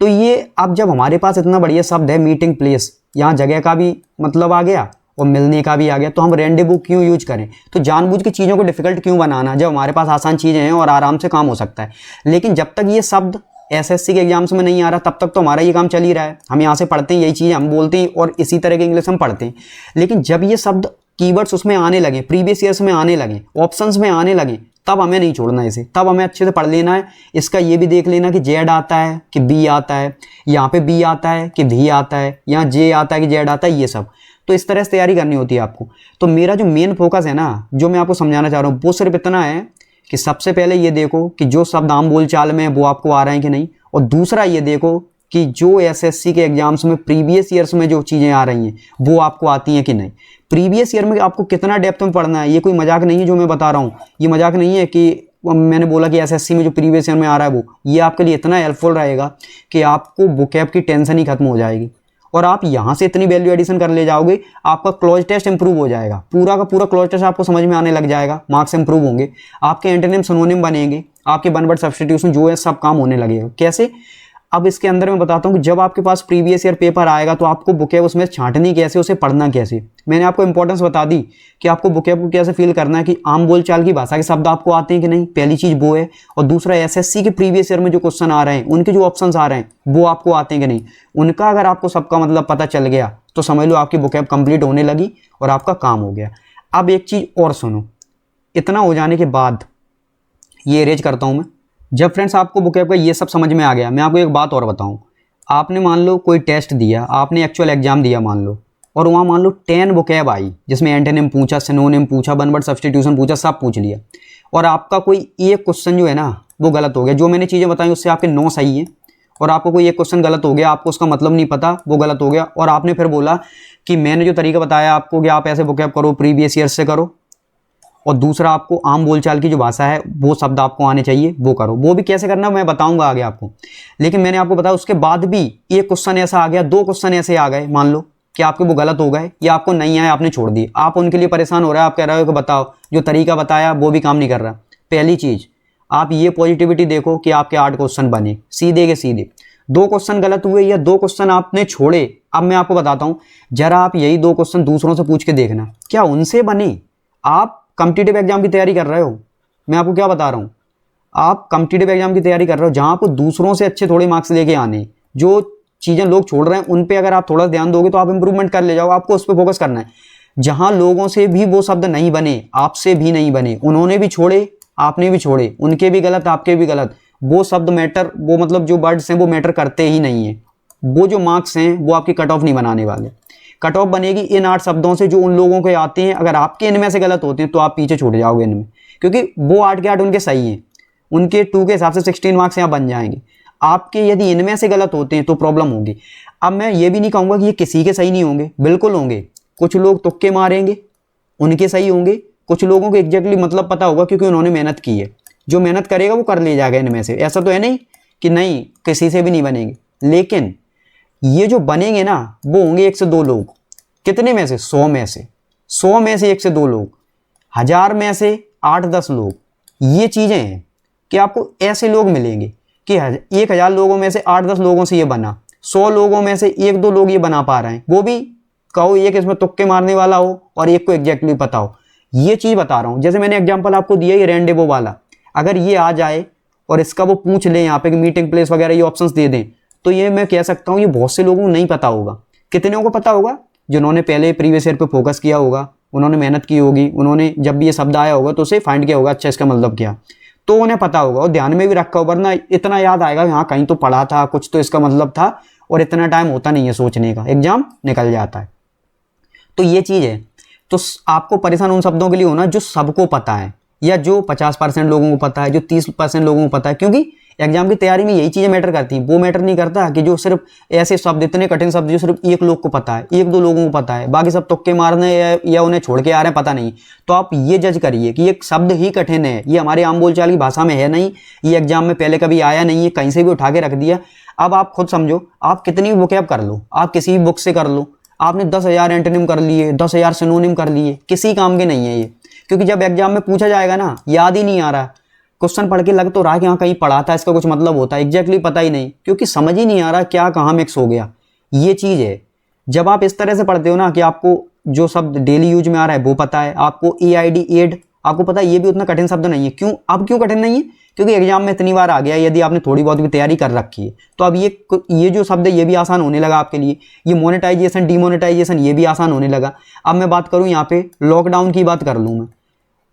तो ये अब जब हमारे पास इतना बढ़िया शब्द है मीटिंग प्लेस, यहाँ जगह का भी मतलब आ गया और मिलने का भी आ गया, तो हम रेंडेवू क्यों यूज करें? तो जानबूझ के चीज़ों को डिफिकल्ट क्यों बनाना जब हमारे पास आसान चीज़ें हैं और आराम से काम हो सकता है। लेकिन जब तक ये शब्द एसएससी के एग्जाम्स में नहीं आ रहा तब तक तो हमारा ये काम चल ही रहा है, हम यहाँ से पढ़ते हैं, यही चीज़ हम बोलते हैं और इसी तरह के इंग्लिश हम पढ़ते हैं। लेकिन जब ये शब्द कीवर्ड्स उसमें आने लगे, प्रीवियस ईयर्स में आने लगे, ऑप्शंस में आने लगे, तब हमें नहीं छोड़ना इसे, तब हमें अच्छे से पढ़ लेना है। इसका ये भी देख लेना कि जेड आता है कि बी आता है, यहाँ पे बी आता है कि भी आता है, यहाँ जे आता है कि जेड आता है, ये सब। तो इस तरह से तैयारी करनी होती है आपको। तो मेरा जो मेन फोकस है ना, जो मैं आपको समझाना चाह रहा हूँ, वो सिर्फ इतना है कि सबसे पहले ये देखो कि जो शब्द आम बोलचाल में है वो आपको आ रहे हैं कि नहीं, और दूसरा ये देखो कि जो एसएससी के एग्जाम्स में प्रीवियस ईयर्स में जो चीज़ें आ रही हैं वो आपको आती हैं कि नहीं। प्रीवियस ईयर में आपको कितना डेप्थ में पढ़ना है, ये कोई मजाक नहीं है जो मैं बता रहा हूँ, ये मजाक नहीं है कि मैंने बोला कि एसएससी में जो प्रीवियस ईयर में आ रहा है वो, ये आपके लिए इतना हेल्पफुल रहेगा कि आपको वोकैब की टेंशन ही खत्म हो जाएगी, और आप यहाँ से इतनी वैल्यू एडिशन कर ले जाओगे, आपका क्लोज टेस्ट इंप्रूव हो जाएगा, पूरा का पूरा क्लोज टेस्ट आपको समझ में आने लग जाएगा, मार्क्स इंप्रूव होंगे, आपके एंटोनिम सिनोनिम बनेंगे, आपके वन वर्ड सब्स्टिट्यूशन जो है सब काम होने लगेगा। कैसे? अब इसके अंदर मैं बताता हूँ कि जब आपके पास प्रीवियस ईयर पेपर आएगा तो आपको बुकैब उसमें छांटनी कैसे, उसे पढ़ना कैसे। मैंने आपको इंपॉर्टेंस बता दी कि आपको बुकैब को कैसे फील करना है, कि आम बोलचाल की भाषा के शब्द आपको आते हैं कि नहीं, पहली चीज़ वो है। और दूसरा एसएससी के प्रीवियस ईयर में जो क्वेश्चन आ रहे हैं, उनके जो ऑप्शंस आ रहे हैं वो आपको आते हैं कि नहीं, उनका अगर आपको सबका मतलब पता चल गया तो समझ लो आपकी बुकैब कंप्लीट होने लगी और आपका काम हो गया। अब एक चीज़ और सुनो, इतना हो जाने के बाद ये अरेंज करता हूँ मैं। जब फ्रेंड्स आपको बुकैब का ये सब समझ में आ गया, मैं आपको एक बात और बताऊं, आपने मान लो कोई टेस्ट दिया, आपने एक्चुअल एग्जाम दिया मान लो, और वहाँ मान लो 10 बुकैब आई जिसमें एंटोनिम पूछा, सिनोनिम पूछा, वन वर्ड सब्स्टिट्यूशन पूछा, सब पूछ लिया, और आपका कोई एक क्वेश्चन जो है ना वो गलत हो गया। जो मैंने चीज़ें बताई उससे आपके 9 सही हैं, और आपको कोई एक क्वेश्चन गलत हो गया, आपको उसका मतलब नहीं पता, वो गलत हो गया, और आपने फिर बोला कि मैंने जो तरीका बताया आपको कि आप ऐसे बुकैब करो, प्रीवियस ईयर से करो, और दूसरा आपको आम बोलचाल की जो भाषा है वो शब्द आपको आने चाहिए, वो करो। वो भी कैसे करना मैं बताऊंगा आगे आपको। लेकिन मैंने आपको बताया उसके बाद भी एक क्वेश्चन ऐसा आ गया, 2 क्वेश्चन ऐसे आ गए, मान लो कि आपके वो गलत हो गए या आपको नहीं आया, आपने छोड़ दिए, आप उनके लिए परेशान हो रहे हैं, आप कह रहे हो कि बताओ जो तरीका बताया वो भी काम नहीं कर रहा। पहली चीज़ आप ये पॉजिटिविटी देखो कि आपके 8 क्वेश्चन बने सीधे के सीधे, 2 क्वेश्चन गलत हुए या 2 क्वेश्चन आपने छोड़े। अब मैं आपको बताता हूँ, जरा आप यही 2 क्वेश्चन दूसरों से पूछ के देखना क्या उनसे बने। आप कॉम्पिटिटिव एग्जाम की तैयारी कर रहे हो, मैं आपको क्या बता रहा हूँ, आप कॉम्पिटिटिव एग्जाम की तैयारी कर रहे हो जहाँ आपको दूसरों से अच्छे थोड़े मार्क्स लेके आने, जो चीज़ें लोग छोड़ रहे हैं उन पे अगर आप थोड़ा ध्यान दोगे तो आप इंप्रूवमेंट कर ले जाओ। आपको उस पर फोकस करना है। जहाँ लोगों से भी वो शब्द नहीं बने, आपसे भी नहीं बने, उन्होंने भी छोड़े, आपने भी छोड़े, उनके भी गलत, आपके भी गलत, वो शब्द मैटर, वो मतलब जो वर्ड्स हैं वो मैटर करते ही नहीं है। वो जो मार्क्स हैं वो आपकी कट ऑफ नहीं बनाने वाले। कट ऑफ बनेगी इन 8 शब्दों से जो उन लोगों के आते हैं। अगर आपके इनमें से गलत होते हैं तो आप पीछे छूट जाओगे इनमें, क्योंकि वो 8 के 8 उनके सही हैं, उनके 2 के हिसाब से 16 मार्क्स यहाँ बन जाएंगे। आपके यदि इनमें से गलत होते हैं तो प्रॉब्लम होगी। अब मैं ये भी नहीं कहूँगा कि ये किसी के सही नहीं होंगे, बिल्कुल होंगे। कुछ लोग तुक्के मारेंगे, उनके सही होंगे। कुछ लोगों को एग्जैक्टली मतलब पता होगा क्योंकि उन्होंने मेहनत की है। जो मेहनत करेगा वो कर ले जाएगा इनमें से। ऐसा तो है नहीं कि नहीं किसी से भी नहीं बनेंगे, लेकिन ये जो बनेंगे ना वो होंगे 1 से 2 लोग। कितने में से? 100 में से। 100 में से 1 से 2 लोग, 1000 में से 8-10 लोग। ये चीज़ें हैं कि आपको ऐसे लोग मिलेंगे कि 1000 लोगों में से 8-10 लोगों से ये बना, 100 लोगों में से 1-2 लोग ये बना पा रहे हैं। वो भी कहो एक इसमें तुक्के मारने वाला हो और एक को एग्जैक्टली पता हो। ये चीज़ बता रहा हूँ। जैसे मैंने एग्जाम्पल आपको दिया ये रेंडेवो वाला, अगर ये आ जाए और इसका वो पूछ ले यहाँ पे कि मीटिंग प्लेस वगैरह ये ऑप्शंस दे दें, तो ये मैं कह सकता हूँ ये बहुत से लोगों को नहीं पता होगा। कितने को पता होगा? जिन्होंने पहले प्रीवियस ईयर पे फोकस किया होगा, उन्होंने मेहनत की होगी, उन्होंने जब भी ये शब्द आया होगा तो उसे फाइंड किया होगा, अच्छा इसका मतलब क्या, तो उन्हें पता होगा और ध्यान में भी रखा होगा। वरना इतना याद आएगा हाँ कहीं तो पढ़ा था, कुछ तो इसका मतलब था, और इतना टाइम होता नहीं है सोचने का, एग्जाम निकल जाता है। तो ये चीज़ है। तो आपको परेशान उन शब्दों के लिए होना जो सबको पता है, या जो 50% लोगों को पता है, जो 30% लोगों को पता है, क्योंकि एग्जाम की तैयारी में यही चीज़ें मैटर करती हैं। वो मैटर नहीं करता कि जो सिर्फ ऐसे शब्द, इतने कठिन शब्द जो सिर्फ 1 लोग को पता है, 1-2 लोगों को पता है, बाकी सब तुक्के मारने या उन्हें छोड़ के आ रहे हैं पता नहीं। तो आप ये जज करिए कि ये शब्द ही कठिन है, ये हमारे आम बोलचाल की भाषा में है नहीं, ये एग्जाम में पहले कभी आया नहीं है, कहीं से भी उठा के रख दिया। अब आप खुद समझो, आप कितनी भी बुकैब कर लो, आप किसी भी बुक से कर लो, आपने 10,000 एंटोनिम कर लिए, 10,000 सिनोनिम कर लिए, किसी काम के नहीं है ये। क्योंकि जब एग्जाम में पूछा जाएगा ना, याद ही नहीं आ रहा। क्वेश्चन पढ़ के लग तो रहा है कि हाँ कहीं पढ़ा था, इसका कुछ मतलब होता है, एग्जैक्टली पता ही नहीं, क्योंकि समझ ही नहीं आ रहा क्या कहाँ मिक्स हो गया। ये चीज़ है। जब आप इस तरह से पढ़ते हो ना कि आपको जो शब्द डेली यूज में आ रहा है वो पता है, आपको EID एड आपको पता है, ये भी उतना कठिन शब्द नहीं है। क्यों? अब क्यों कठिन नहीं है? क्योंकि एग्जाम में इतनी बार आ गया। यदि आपने थोड़ी बहुत भी तैयारी कर रखी है तो अब ये जो शब्द है ये भी आसान होने लगा आपके लिए। ये मोनेटाइजेशन, डिमोनेटाइजेशन, ये भी आसान होने लगा। अब मैं बात करूँ यहाँ पे लॉकडाउन की बात कर लूँ मैं।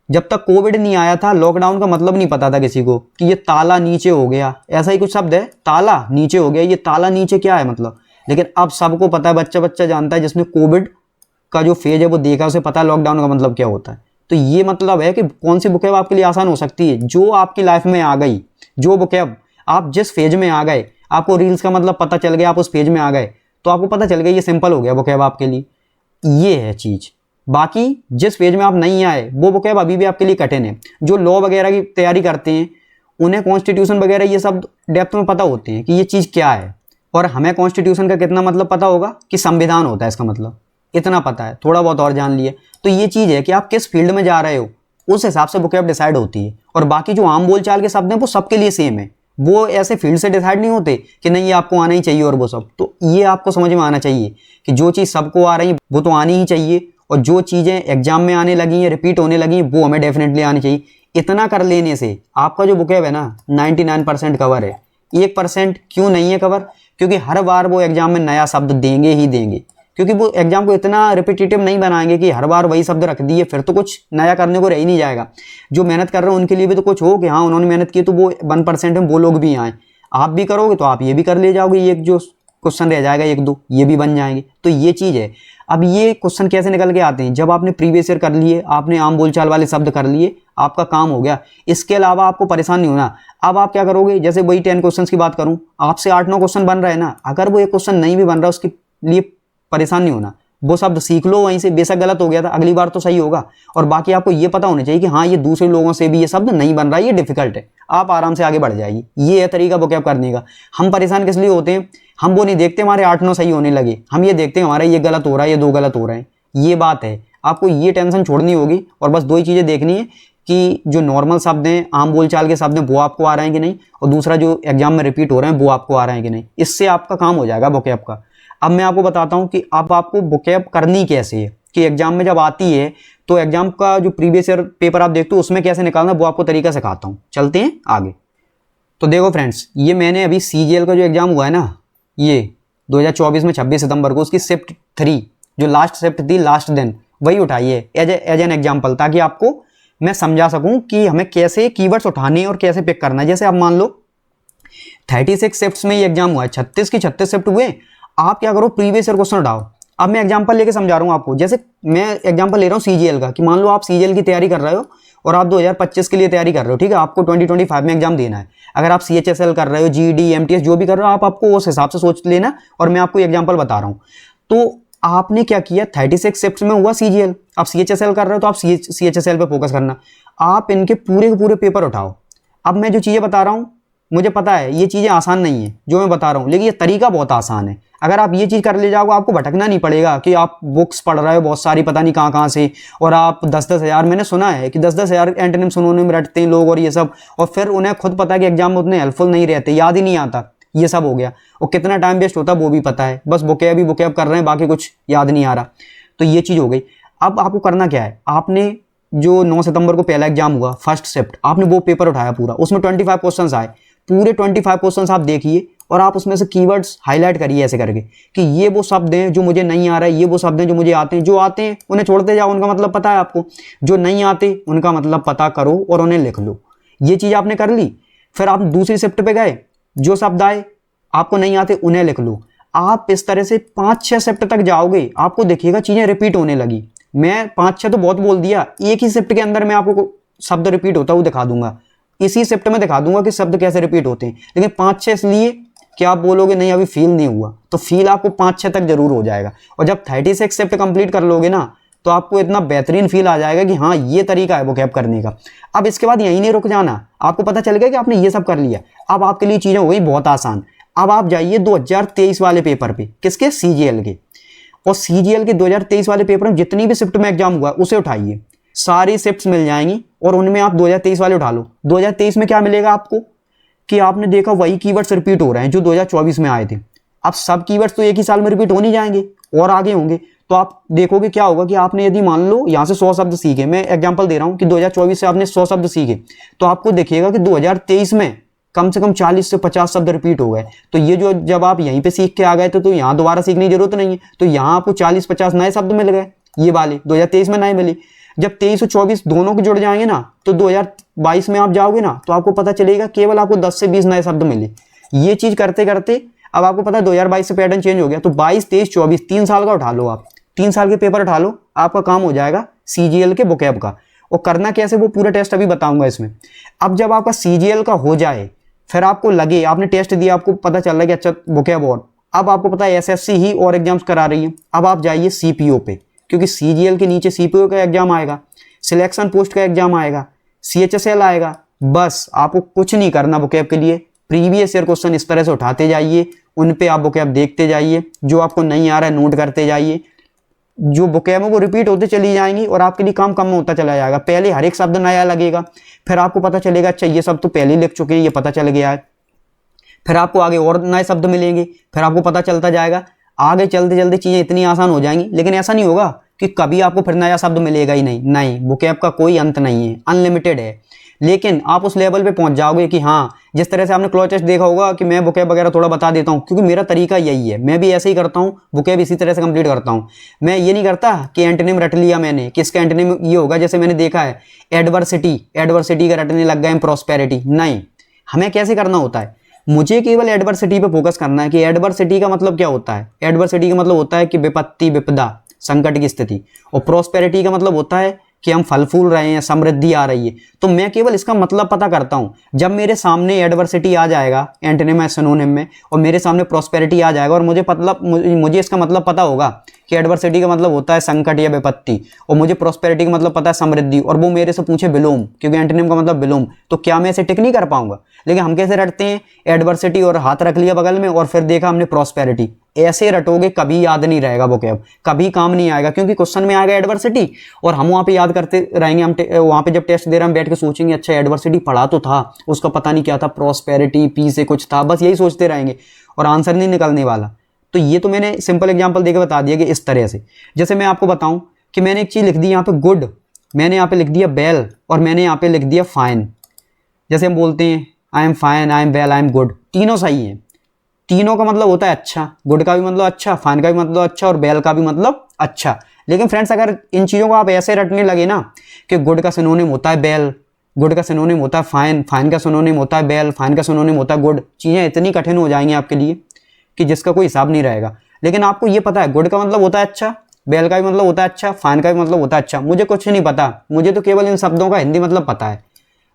जब तक कोविड नहीं आया था, लॉकडाउन का मतलब नहीं पता था किसी को कि ये ताला नीचे हो गया, ऐसा ही कुछ शब्द है, ताला नीचे हो गया। ये ताला नीचे क्या है मतलब? लेकिन अब सबको पता है, बच्चा बच्चा जानता है, जिसने कोविड का जो फेज है वो देखा, उसे पता है लॉकडाउन का मतलब क्या होता है। तो ये मतलब है कि कौन सी बुकैब आपके लिए आसान हो सकती है, जो आपकी लाइफ में आ गई। जो बुकैब आप जिस फेज में आ गए, आपको रील्स का मतलब पता चल गया, आप उस फेज में आ गए तो आपको पता चल गया ये सिंपल हो गया बुकैब आपके लिए। ये है चीज़। बाकी जिस फेज में आप नहीं आए वो बुकैब अभी भी आपके लिए कठिन है। जो लॉ वगैरह की तैयारी करते हैं उन्हें कॉन्स्टिट्यूशन वगैरह ये सब डेप्थ में पता होते हैं कि ये चीज़ क्या है। और हमें कॉन्स्टिट्यूशन का कितना मतलब पता होगा कि संविधान होता है, इसका मतलब इतना पता है, थोड़ा बहुत और जान लिए। तो ये चीज़ है कि आप किस फील्ड में जा रहे हो, उस हिसाब से बुकैब डिसाइड होती है। और बाकी जो आम बोलचाल के शब्द हैं वो सबके लिए सेम है, वो ऐसे फील्ड से डिसाइड नहीं होते कि नहीं ये आपको आना ही चाहिए और वो सब। तो ये आपको समझ में आना चाहिए कि जो चीज़ सबको आ रही है वो तो आनी ही चाहिए, और जो चीज़ें एग्जाम में आने लगी हैं, रिपीट होने लगी हैं, वो हमें डेफिनेटली आनी चाहिए। इतना कर लेने से आपका जो बुकैब है ना 99% कवर है। 1% क्यों नहीं है कवर? क्योंकि हर बार वो एग्जाम में नया शब्द देंगे ही देंगे, क्योंकि वो एग्जाम को इतना रिपीटेटिव नहीं बनाएंगे कि हर बार वही शब्द रख दिए, फिर तो कुछ नया करने को रह ही नहीं जाएगा। जो मेहनत कर रहे हैं उनके लिए भी तो कुछ हो कि हाँ उन्होंने मेहनत की तो वो 1% में वो लोग भी आए। आप भी करोगे तो आप ये भी कर ले जाओगे, ये जो क्वेश्चन रह जाएगा 1-2 ये भी बन जाएंगे। तो ये चीज़ है। अब ये क्वेश्चन कैसे निकल के आते हैं? जब आपने प्रीवियस ईयर कर लिए, आपने आम बोलचाल वाले शब्द कर लिए, आपका काम हो गया। इसके अलावा आपको परेशान नहीं होना। अब आप क्या करोगे? जैसे वही 10 क्वेश्चन की बात करूं, आपसे 8-9 क्वेश्चन बन रहे हैं ना, अगर वो एक क्वेश्चन नहीं भी बन रहा उसके लिए परेशान नहीं होना। वो शब्द सीख लो वहीं से, बेशक गलत हो गया था अगली बार तो सही होगा। और बाकी आपको ये पता होना चाहिए कि हाँ ये दूसरे लोगों से भी ये शब्द नहीं बन रहा है, ये डिफिकल्ट है, आप आराम से आगे बढ़ जाएगी। ये है तरीका बुकैब करने का। हम परेशान किस लिए होते हैं? हम वो नहीं देखते हमारे 8-9 सही होने लगे, हम ये देखते हैं हमारा ये गलत हो रहा है, ये 2 गलत हो रहे हैं। ये बात है, आपको ये टेंशन छोड़नी होगी और बस 2 ही चीज़ें देखनी है कि जो नॉर्मल शब्द हैं, आम बोलचाल के शब्द हैं, वो आपको आ रहे हैं कि नहीं, और दूसरा जो एग्जाम में रिपीट हो रहे हैं वो आपको आ रहे हैं कि नहीं। इससे आपका काम हो जाएगा बुकैब का। अब मैं आपको बताता हूँ कि अब आपको बुकैब करनी कैसे है, कि एग्जाम में जब आती है तो एग्जाम का जो प्रीवियस ईयर पेपर आप देखते हो उसमें कैसे निकालना वो आपको तरीका सिखाता हूँ। चलते हैं आगे। तो देखो फ्रेंड्स, ये मैंने अभी CGL का जो एग्जाम हुआ है ना, ये 2024 में 26 सितंबर को, उसकी शिफ्ट 3 जो लास्ट शिफ्ट थी, लास्ट दिन वही उठाई है एज एन एग्जाम्पल, ताकि आपको मैं समझा सकूं कि हमें कैसे कीवर्ड्स उठाने हैं और कैसे पिक करना है। जैसे आप मान लो 36 शिफ्ट्स में ये एग्जाम हुआ है, 36 की 36 शिफ्ट हुए, आप क्या करो प्रीवियस ईयर क्वेश्चन उठाओ। अब मैं एग्जांपल लेके समझा रहा हूँ आपको। जैसे मैं एग्जांपल ले रहा हूँ CGL का, कि मान लो आप CGL की तैयारी कर रहे हो और आप 2025 के लिए तैयारी कर रहे हो, ठीक है, आपको 2025 में एग्जाम देना है। अगर आप CHSL कर रहे हो, GD MTS जो भी कर रहे हो, आपको उस हिसाब से सोच लेना, और मैं आपको एग्जाम्पल बता रहा हूँ। तो आपने क्या किया, 36 शिफ्ट्स में हुआ CGL, आप CHSL कर रहे हो तो आप CHSL पे फोकस करना, आप इनके पूरे के पूरे पेपर उठाओ। अब मैं जो चीज़ें बता रहा हूँ, मुझे पता है ये चीज़ें आसान नहीं है जो मैं बता रहा हूँ, लेकिन ये तरीका बहुत आसान है। अगर आप ये चीज़ कर ले जाओगे, आपको भटकना नहीं पड़ेगा कि आप बुक्स पढ़ रहे हो बहुत सारी पता नहीं कहाँ से, और आप 10-10 हज़ार, मैंने सुना है कि 10-10 हज़ार एंटोनिम सुनोनिम रटते हैं लोग और ये सब, और फिर उन्हें खुद पता है कि एग्जाम में उतने हेल्पफुल नहीं रहते, याद ही नहीं आता, ये सब हो गया, और कितना टाइम वेस्ट होता वो भी पता है, बस बुकेब ही बुकेब कर रहे हैं, बाकी कुछ याद नहीं आ रहा। तो ये चीज़ हो गई। अब आपको करना क्या है, आपने जो 9 सितंबर को पहला एग्जाम हुआ फर्स्ट शिफ्ट, आपने वो पेपर उठाया पूरा, उसमें 25 क्वेश्चन आए, पूरे 25 क्वेश्चन आप देखिए और आप उसमें से कीवर्ड्स हाईलाइट करिए ऐसे करके कि ये वो शब्द हैं जो मुझे नहीं आ रहा है, ये वो शब्द हैं जो मुझे आते हैं, जो आते हैं उन्हें छोड़ते जाओ, उनका मतलब पता है आपको, जो नहीं आते उनका मतलब पता करो और उन्हें लिख लो। ये चीज़ आपने कर ली। फिर आप दूसरी शिफ्ट पे गए, जो शब्द आए आपको नहीं आते उन्हें लिख लो। आप इस तरह से 5-6 शिफ्ट तक जाओगे, आपको देखिएगा चीज़ें रिपीट होने लगी। मैं 5-6 तो बहुत बोल दिया, एक ही शिफ्ट के अंदर मैं आपको शब्द रिपीट होता हुआ दिखा दूंगा, इसी शिफ्ट में दिखा दूंगा कि शब्द कैसे रिपीट होते हैं। लेकिन 5-6 इसलिए कि आप बोलोगे नहीं अभी फील नहीं हुआ, तो फील आपको 5-6 तक जरूर हो जाएगा। और जब 36 शिफ्ट कंप्लीट कर लोगे ना, तो आपको इतना बेहतरीन फील आ जाएगा कि हाँ ये तरीका है वोकैब करने का। अब इसके बाद यहीं नहीं रुक जाना, आपको पता चल गया कि आपने ये सब कर लिया, अब आपके लिए चीज़ें हो गई बहुत आसान। अब आप जाइए 2023 वाले पेपर पे, किसके, CGL के, और CGL के 2023 वाले पेपर में जितनी भी शिफ्ट में एग्जाम हुआ उसे उठाइए, सारी शिफ्ट्स मिल जाएंगी और उनमें आप 2023 वाले उठा लो। 2023 में क्या मिलेगा आपको कि आपने देखा वही कीवर्ड्स रिपीट हो रहे हैं जो 2024 में आए थे। अब सब कीवर्ड्स तो एक ही साल में रिपीट हो नहीं जाएंगे और आगे होंगे, तो आप देखोगे क्या होगा कि आपने यदि मान लो यहाँ से 100 शब्द सीखे, मैं एग्जांपल दे रहा हूँ कि 2024 से आपने 100 शब्द सीखे, तो आपको देखिएगा कि 2023 में कम से कम 40 से 50 शब्द रिपीट हो गए। तो ये जो जब आप यहीं पे सीख के आ गए थे तो यहाँ दोबारा सीखने की जरूरत नहीं है, तो यहाँ आपको 40-50 नए शब्द मिल गए, ये वाले 2023 में नए मिले। जब 23 और 24 दोनों के जुड़ जाएंगे ना, तो 2022 में आप जाओगे ना, तो आपको पता चलेगा केवल आपको 10 से 20 नए शब्द मिले। ये चीज करते करते अब आपको पता है 2022 से पैटर्न चेंज हो गया, तो 22, 23, 24 3 साल का उठा लो, आप 3 साल के पेपर उठा लो, आपका काम हो जाएगा CGL के वोकैब का। और करना कैसे वो पूरा टेस्ट अभी बताऊंगा इसमें। अब जब आपका CGL का हो जाए, फिर आपको लगे आपने टेस्ट दिया, आपको पता चल रहा है कि अच्छा वोकैब, और अब आपको पता है SSC ही और एग्जाम्स करा रही है, अब आप जाइए CPO पे, क्योंकि CGL के नीचे CPO का एग्जाम आएगा, सिलेक्शन पोस्ट का एग्जाम आएगा, CHSL आएगा। बस आपको कुछ नहीं करना वोकैब के लिए, प्रीवियस ईयर क्वेश्चन इस तरह से उठाते जाइए, उन पे आप वोकैब देखते जाइए, जो आपको नहीं आ रहा है नोट करते जाइए, जो वोकैब है वो रिपीट होते चली जाएंगी और आपके लिए काम कम होता चला जाएगा। पहले हर एक शब्द नया लगेगा, फिर आपको पता चलेगा अच्छा ये सब तो पहले लिख चुके हैं, ये पता चल गया है, फिर आपको आगे और नए शब्द मिलेंगे, फिर आपको पता चलता जाएगा, आगे चलते चलते चीज़ें इतनी आसान हो जाएंगी। लेकिन ऐसा नहीं होगा कि कभी आपको फिर नया शब्द मिलेगा ही नहीं, नहीं, वोकैब का कोई अंत नहीं है, अनलिमिटेड है। लेकिन आप उस लेवल पे पहुंच जाओगे कि हाँ, जिस तरह से आपने क्लॉज टेस्ट देखा होगा कि मैं वोकैब वगैरह थोड़ा बता देता हूँ, क्योंकि मेरा तरीका यही है, मैं भी ऐसे ही करता हूँ, वोकैब इसी तरह से कंप्लीट करता हूँ। मैं ये नहीं करता कि एंटोनिम रट लिया मैंने, किसका एंटोनिम ये होगा, जैसे मैंने देखा है एडवर्सिटी का रटने लग गए प्रॉस्पेरिटी, नहीं, हमें कैसे करना होता है, मुझे केवल एडवर्सिटी पे फोकस करना है कि एडवर्सिटी का मतलब क्या होता है। एडवर्सिटी का मतलब होता है कि विपत्ति, विपदा, संकट की स्थिति, और प्रॉस्पेरिटी का मतलब होता है कि हम फल फूल रहे हैं, समृद्धि आ रही है। तो मैं केवल इसका मतलब पता करता हूं। जब मेरे सामने एडवर्सिटी आ जाएगा एंटोनिम या सिनोनिम में, और मेरे सामने प्रॉस्पेरिटी आ जाएगा, और मुझे इसका मतलब पता होगा कि एडवर्सिटी का मतलब होता है संकट या विपत्ति, और मुझे प्रॉस्पेरिटी का मतलब पता है समृद्धि, और वो मेरे से पूछे विलोम, क्योंकि एंटोनिम का मतलब विलोम, तो क्या मैं इसे टिक नहीं कर पाऊंगा। लेकिन हम कैसे रटते हैं, एडवर्सिटी और हाथ रख लिया बगल में और फिर देखा हमने प्रॉस्पेरिटी, ऐसे रटोगे कभी याद नहीं रहेगा वोकैब, कभी काम नहीं आएगा, क्योंकि क्वेश्चन में आएगा एडवर्सिटी और हम वहाँ पे याद करते रहेंगे। हम वहाँ पे जब टेस्ट दे रहे हैं हम बैठ के सोचेंगे अच्छा एडवर्सिटी पढ़ा तो था, उसका पता नहीं क्या था, प्रॉस्पेरिटी पी से कुछ था, बस यही सोचते रहेंगे और आंसर नहीं निकलने वाला। तो ये तो मैंने सिंपल एग्जांपल देके बता दिया कि इस तरह से, जैसे मैं आपको बताऊं कि मैंने एक चीज़ लिख दी यहाँ पे गुड, मैंने यहाँ पे लिख दिया बेल, और मैंने यहाँ पे लिख दिया फाइन। जैसे हम बोलते हैं I am fine, I am well, I am good, तीनों सही है। तीनों का मतलब होता है अच्छा, गुड का भी मतलब अच्छा, फाइन का भी मतलब अच्छा, और बेल का भी मतलब अच्छा। लेकिन फ्रेंड्स अगर इन चीज़ों को आप ऐसे रटने लगे ना कि गुड का सिनोनिम होता है बेल, गुड का सिनोनिम होता है फाइन, फाइन का सिनोनिम होता है बेल, फाइन का सिनोनिम होता है गुड, चीज़ें इतनी कठिन हो जाएंगी आपके लिए कि जिसका कोई हिसाब नहीं रहेगा। लेकिन आपको ये पता है गुड का मतलब होता है अच्छा, बेल का भी मतलब होता है अच्छा, फाइन का भी मतलब होता है अच्छा। मुझे कुछ नहीं पता, मुझे तो केवल इन शब्दों का हिंदी मतलब पता है।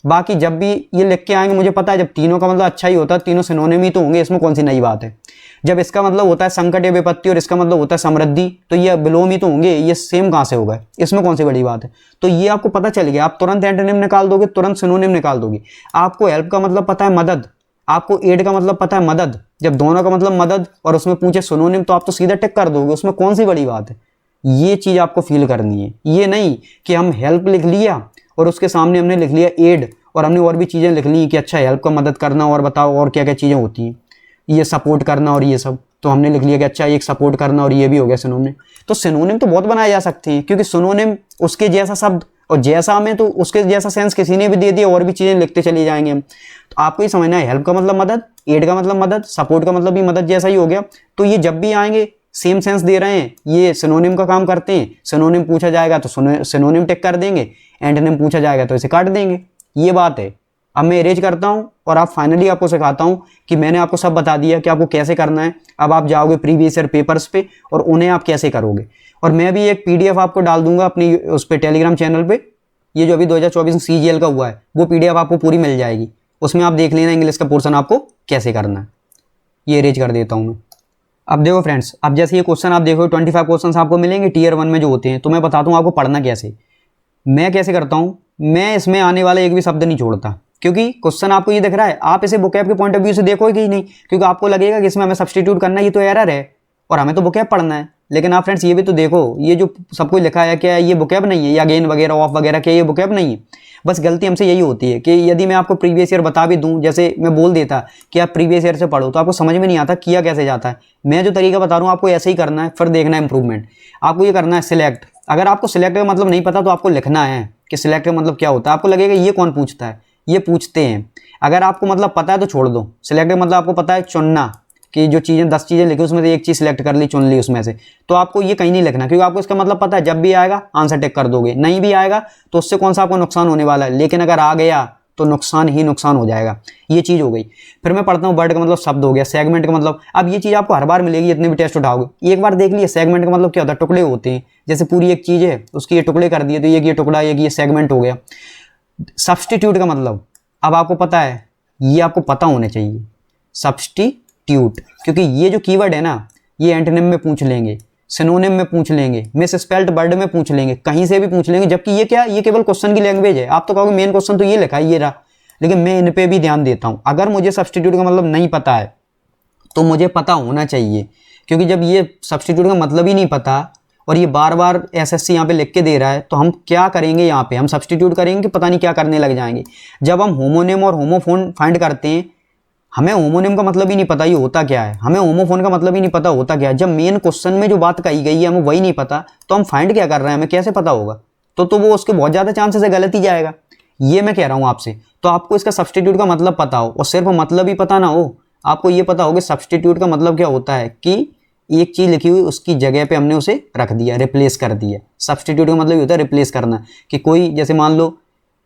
बाकी जब भी ये लिख के आएंगे मुझे पता है जब तीनों का मतलब अच्छा ही होता है, तीनों सिनोनिम ही तो होंगे, इसमें कौन सी नई बात है। जब इसका मतलब होता है संकट या विपत्ति और इसका मतलब होता है समृद्धि, तो ये विलोम ही तो होंगे, ये सेम कहाँ से होगा, इसमें कौन सी बड़ी बात है। तो ये आपको पता चल गया, आप तुरंत एंटोनिम निकाल दोगे, तुरंत सिनोनिम निकाल दोगे। आपको हेल्प का मतलब पता है मदद, आपको एड का मतलब पता है मदद, जब दोनों का मतलब मदद और उसमें पूछे सिनोनिम तो आप तो सीधा टिक कर दोगे, उसमें कौन सी बड़ी बात है। ये चीज़ आपको फील करनी है, ये नहीं कि हम हेल्प लिख लिया और उसके सामने हमने लिख लिया एड, और हमने और भी चीज़ें लिख ली कि अच्छा हेल्प का मदद करना, और बताओ और क्या क्या चीज़ें होती हैं, ये सपोर्ट करना और ये सब, तो हमने लिख लिया कि अच्छा एक सपोर्ट करना और ये भी हो गया सिनोनिम। तो सिनोनिम तो बहुत बनाए जा सकते हैं, क्योंकि सिनोनिम उसके जैसा शब्द और जैसा में तो उसके जैसा सेंस किसी ने भी दे दिया, और भी चीज़ें लिखते चले जाएंगे हम। तो आपको ये समझना है हेल्प का मतलब मदद, एड का मतलब मदद, सपोर्ट का मतलब भी मदद जैसा ही हो गया। तो ये जब भी आएंगे सेम सेंस दे रहे हैं, ये सिनोनिम का काम करते हैं। सिनोनिम पूछा जाएगा तो सिनोनिम टिक कर देंगे, एंटोनिम पूछा जाएगा तो इसे काट देंगे, ये बात है। अब मैं इरेज करता हूं और आप फाइनली आपको सिखाता हूं कि मैंने आपको सब बता दिया कि आपको कैसे करना है। अब आप जाओगे प्रीवियस ईयर पेपर्स पे और उन्हें आप कैसे करोगे, और मैं भी एक पीडीएफ आपको डाल दूंगा अपनी उस पर टेलीग्राम चैनल पे। ये जो अभी 2024 में सीजीएल का हुआ है वो पीडीएफ आपको पूरी मिल जाएगी, उसमें आप देख लेना इंग्लिश का पोर्शन आपको कैसे करना है। ये इरेज कर देता हूँ मैं। अब देखो फ्रेंड्स, अब जैसे ये क्वेश्चन आप देखो 25 क्वेश्चन आपको मिलेंगे टीयर 1 में जो होते हैं, तो मैं बताता हूँ आपको पढ़ना कैसे। मैं कैसे करता हूँ, मैं इसमें आने वाला एक भी शब्द नहीं छोड़ता, क्योंकि क्वेश्चन आपको ये दिख रहा है, आप इसे बुकैब के पॉइंट ऑफ व्यू से देखोगे ही नहीं, क्योंकि आपको लगेगा कि इसमें हमें सब्स्टिट्यूट करना है, ये तो एरर है और हमें तो बुकैब पढ़ना है। लेकिन आप फ्रेंड्स ये भी तो देखो, ये जो सब कुछ लिखा है क्या ये बुकैब नहीं है, या अगेन वगैरह ऑफ वगैरह क्या ये बुकैब नहीं है। बस गलती हमसे यही होती है कि यदि मैं आपको प्रीवियस ईयर बता भी दूं, जैसे मैं बोल देता कि आप प्रीवियस ईयर से पढ़ो, तो आपको समझ में नहीं आता किया कैसे जाता है। मैं जो तरीका बता रहा हूँ आपको ऐसे ही करना है, फिर देखना है इंप्रूवमेंट। आपको ये करना है सिलेक्ट। अगर आपको सिलेक्ट का मतलब नहीं पता तो आपको लिखना है कि सिलेक्ट का मतलब क्या होता है। आपको लगेगा ये कौन पूछता है, ये पूछते हैं। अगर आपको मतलब पता है तो छोड़ दो। सिलेक्ट का मतलब आपको पता है चुनना, कि जो चीज़ें 10 चीज़ें लिखी उसमें से एक चीज़ सिलेक्ट कर ली, चुन ली उसमें से, तो आपको ये कहीं नहीं लिखना, क्योंकि आपको इसका मतलब पता है। जब भी आएगा आंसर टिक कर दोगे, नहीं भी आएगा तो उससे कौन सा आपको नुकसान होने वाला है, लेकिन अगर आ गया तो नुकसान ही नुकसान हो जाएगा। ये चीज़ हो गई। फिर मैं पढ़ता हूँ वर्ड का मतलब शब्द हो गया, सेगमेंट का मतलब। अब ये चीज़ आपको हर बार मिलेगी जितने भी टेस्ट उठाओगे। एक बार देख लिए सेगमेंट का मतलब क्या होता है, टुकड़े होते हैं। जैसे पूरी एक चीज़ है उसके ये टुकड़े कर दिए, तो ये टुकड़ा, ये सेगमेंट हो गया। सब्स्टिट्यूट का मतलब अब आपको पता है, ये आपको पता होना चाहिए, सब्स्टिट्यूट। क्योंकि ये जो कीवर्ड है ना, ये एंटोनिम में पूछ लेंगे, सिनोनिम में पूछ लेंगे, मिसस्पेल्ड वर्ड में पूछ लेंगे, कहीं से भी पूछ लेंगे। जबकि ये क्या, ये केवल क्वेश्चन की लैंग्वेज है। आप तो कहोगे मेन क्वेश्चन तो ये लिखा है, ये रहा, लेकिन मैं इन पे भी ध्यान देता हूं। अगर मुझे सब्स्टिट्यूट का मतलब नहीं पता है तो मुझे पता होना चाहिए, क्योंकि जब ये सब्स्टिट्यूट का मतलब ही नहीं पता और ये बार बार एसएससी यहाँ पे लिख के दे रहा है, तो हम क्या करेंगे, यहाँ पे हम सब्स्टिट्यूट करेंगे कि पता नहीं क्या करने लग जाएंगे। जब हम होमोनिम और होमोफोन फाइंड करते हैं, हमें होमोनिम का मतलब ही नहीं पता ये होता क्या है, हमें होमोफोन का मतलब ही नहीं पता होता क्या है। जब मेन क्वेश्चन में जो बात कही गई है हमें वही नहीं पता, तो हम फाइंड क्या कर रहे हैं, हमें कैसे पता होगा। तो वो उसके बहुत ज़्यादा चांसेस है गलत ही जाएगा। ये मैं कह रहा हूँ आपसे। तो आपको इसका सब्स्टिट्यूट का मतलब पता हो, और सिर्फ मतलब ही पता ना हो, आपको ये पता हो कि सब्स्टिट्यूट का मतलब क्या होता है, कि एक चीज़ लिखी हुई उसकी जगह पे हमने उसे रख दिया, रिप्लेस कर दिया। सब्स्टिट्यूट का मतलब ये होता है रिप्लेस करना, कि कोई जैसे मान लो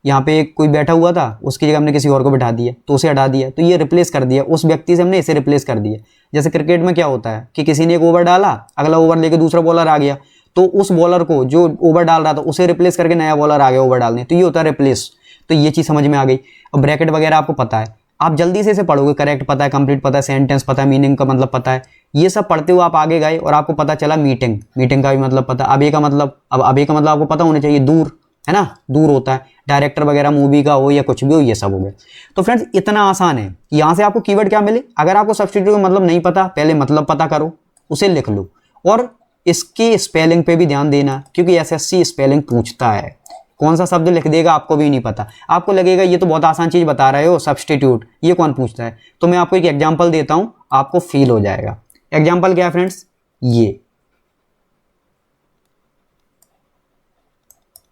यहाँ पे कोई बैठा हुआ था, उसकी जगह हमने किसी और को बैठा दिया, तो उसे हटा दिया, तो ये रिप्लेस कर दिया, उस व्यक्ति से हमने इसे रिप्लेस कर दिया। जैसे क्रिकेट में क्या होता है कि किसी ने एक ओवर डाला, अगला ओवर लेके दूसरा बॉलर आ गया, तो उस बॉलर को जो ओवर डाल रहा था उसे रिप्लेस करके नया बॉलर आ गया ओवर डालने, तो ये होता है रिप्लेस। तो ये चीज़ समझ में आ गई। और ब्रैकेट वगैरह आपको पता है, आप जल्दी से इसे पढ़ोगे, करेक्ट पता है, कंप्लीट पता है, सेंटेंस पता है, मीनिंग का मतलब पता है। ये सब पढ़ते हुए आप आगे गए और आपको पता चला मीटिंग, मीटिंग का भी मतलब पता। अब ए का मतलब, अब अबे का मतलब आपको पता होना चाहिए, दूर, है ना, दूर होता है। डायरेक्टर वगैरह मूवी का हो या कुछ भी हो, ये सब हो गया। तो फ्रेंड्स इतना आसान है। यहाँ से आपको कीवर्ड क्या मिले, अगर आपको सब्स्टिट्यूट का मतलब नहीं पता, पहले मतलब पता करो, उसे लिख लो, और इसके स्पेलिंग पे भी ध्यान देना, क्योंकि एसएससी स्पेलिंग पूछता है। कौन सा शब्द लिख देगा आपको भी नहीं पता, आपको लगेगा ये तो बहुत आसान चीज़ बता रहे हो, सब्स्टिट्यूट, ये कौन पूछता है। तो मैं आपको एक एग्जाम्पल देता हूँ, आपको फील हो जाएगा। एग्जाम्पल क्या है फ्रेंड्स, ये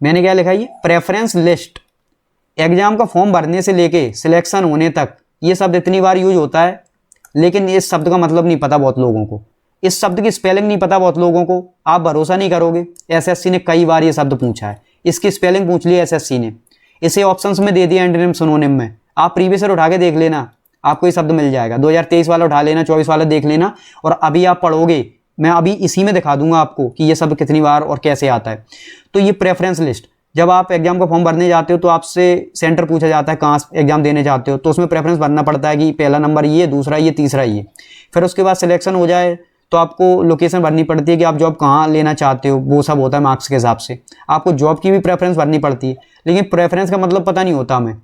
मैंने क्या लिखा ये प्रेफरेंस लिस्ट। एग्जाम का फॉर्म भरने से लेके सिलेक्शन होने तक ये शब्द इतनी बार यूज होता है, लेकिन इस शब्द का मतलब नहीं पता बहुत लोगों को, इस शब्द की स्पेलिंग नहीं पता बहुत लोगों को। आप भरोसा नहीं करोगे, एसएससी ने कई बार ये शब्द पूछा है, इसकी स्पेलिंग पूछ ली एसएससी ने, इसे ऑप्शंस में दे दिया एंटोनिम सिनोनिम में। आप प्रीवियस ईयर उठा के देख लेना, आपको ये शब्द मिल जाएगा। 2023 वाला उठा लेना, 24 वाला देख लेना, और अभी आप पढ़ोगे, मैं अभी इसी में दिखा दूंगा आपको कि ये शब्द कितनी बार और कैसे आता है। तो ये प्रेफरेंस लिस्ट, जब आप एग्जाम का फॉर्म भरने जाते हो तो आपसे सेंटर पूछा जाता है कहाँ एग्जाम देने जाते हो, तो उसमें प्रेफरेंस भरना पड़ता है कि पहला नंबर ये, दूसरा ये, तीसरा ये। फिर उसके बाद सिलेक्शन हो जाए तो आपको लोकेशन भरनी पड़ती है कि आप जॉब कहाँ लेना चाहते हो, वो सब होता है मार्क्स के हिसाब से। आपको जॉब की भी प्रेफरेंस भरनी पड़ती है, लेकिन प्रेफरेंस का मतलब पता नहीं होता हमें,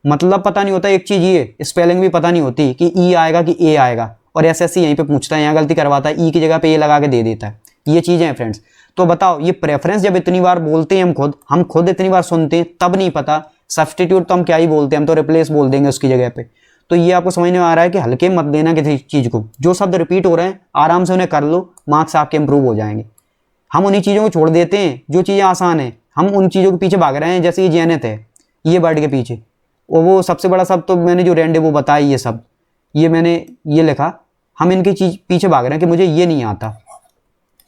मतलब पता नहीं होता। एक चीज़ ये स्पेलिंग भी पता नहीं होती कि ई आएगा कि ए आएगा, और एसएससी यहीं पे पूछता है, यहाँ गलती करवाता है, ई की जगह पे ए लगा के दे देता है। ये चीज़ें हैं फ्रेंड्स। तो बताओ, ये प्रेफरेंस जब इतनी बार बोलते हैं हम खुद इतनी बार सुनते हैं, तब नहीं पता। सब्स्टिट्यूट तो हम क्या ही बोलते हैं, हम तो रिप्लेस बोल देंगे उसकी जगह पे। तो ये आपको समझ में आ रहा है कि हल्के मत देना किसी चीज़ को, जो शब्द रिपीट हो रहे हैं आराम से उन्हें कर लो, मार्क्स आपके इंप्रूव हो जाएंगे। हम उन्हीं चीज़ों को छोड़ देते हैं जो चीज़ें आसान है, हम उन चीज़ों के पीछे भाग रहे हैं। जैसे ये जैनत है, ये वर्ड के पीछे, और वो सबसे बड़ा शब्द तो मैंने जो रेंडे वो बताया, ये सब ये मैंने ये लिखा, हम इनकी चीज़ पीछे भाग रहे हैं कि मुझे ये नहीं आता,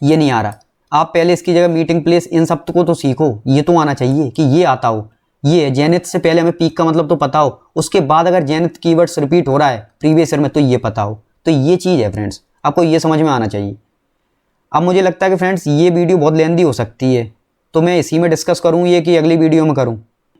ये नहीं आ रहा। आप पहले इसकी जगह मीटिंग प्लेस, इन सब को तो सीखो, ये तो आना चाहिए कि ये आता हो। ये जेनिथ से पहले हमें पीक का मतलब तो पता हो, उसके बाद अगर जेनिथ कीवर्ड्स रिपीट हो रहा है प्रीवियस ईयर में तो ये पता हो। तो ये चीज़ है फ्रेंड्स, आपको ये समझ में आना चाहिए। अब मुझे लगता है कि फ्रेंड्स ये वीडियो बहुत लेंदी हो सकती है, तो मैं इसी में डिस्कस करूँ ये कि अगली वीडियो में करूँ,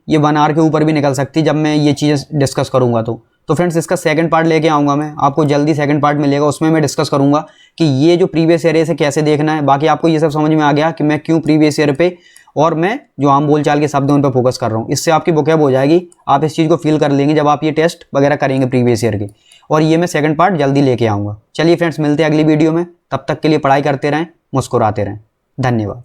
ये 1 आवर के ऊपर भी निकल सकती जब मैं ये चीज़ें डिस्कस करूँगा। तो फ्रेंड्स इसका सेकंड पार्ट लेके आऊँगा मैं, आपको जल्दी सेकंड पार्ट मिलेगा, उसमें मैं डिस्कस करूँगा कि ये जो प्रीवियस ईयर है इसे कैसे देखना है। बाकी आपको ये सब समझ में आ गया कि मैं क्यों प्रीवियस ईयर पे और मैं जो आम बोलचाल के शब्द हैं उन पर फोकस कर रहा हूँ। इससे आपकी वोकैब हो जाएगी, आप इस चीज़ को फील कर लेंगे जब आप ये टेस्ट वगैरह करेंगे प्रीवियस ईयर के। और ये मैं सेकंड पार्ट जल्दी लेके आऊँगा। चलिए फ्रेंड्स, मिलते हैं अगली वीडियो में, तब तक के लिए पढ़ाई करते रहें, मुस्कुराते रहें। धन्यवाद।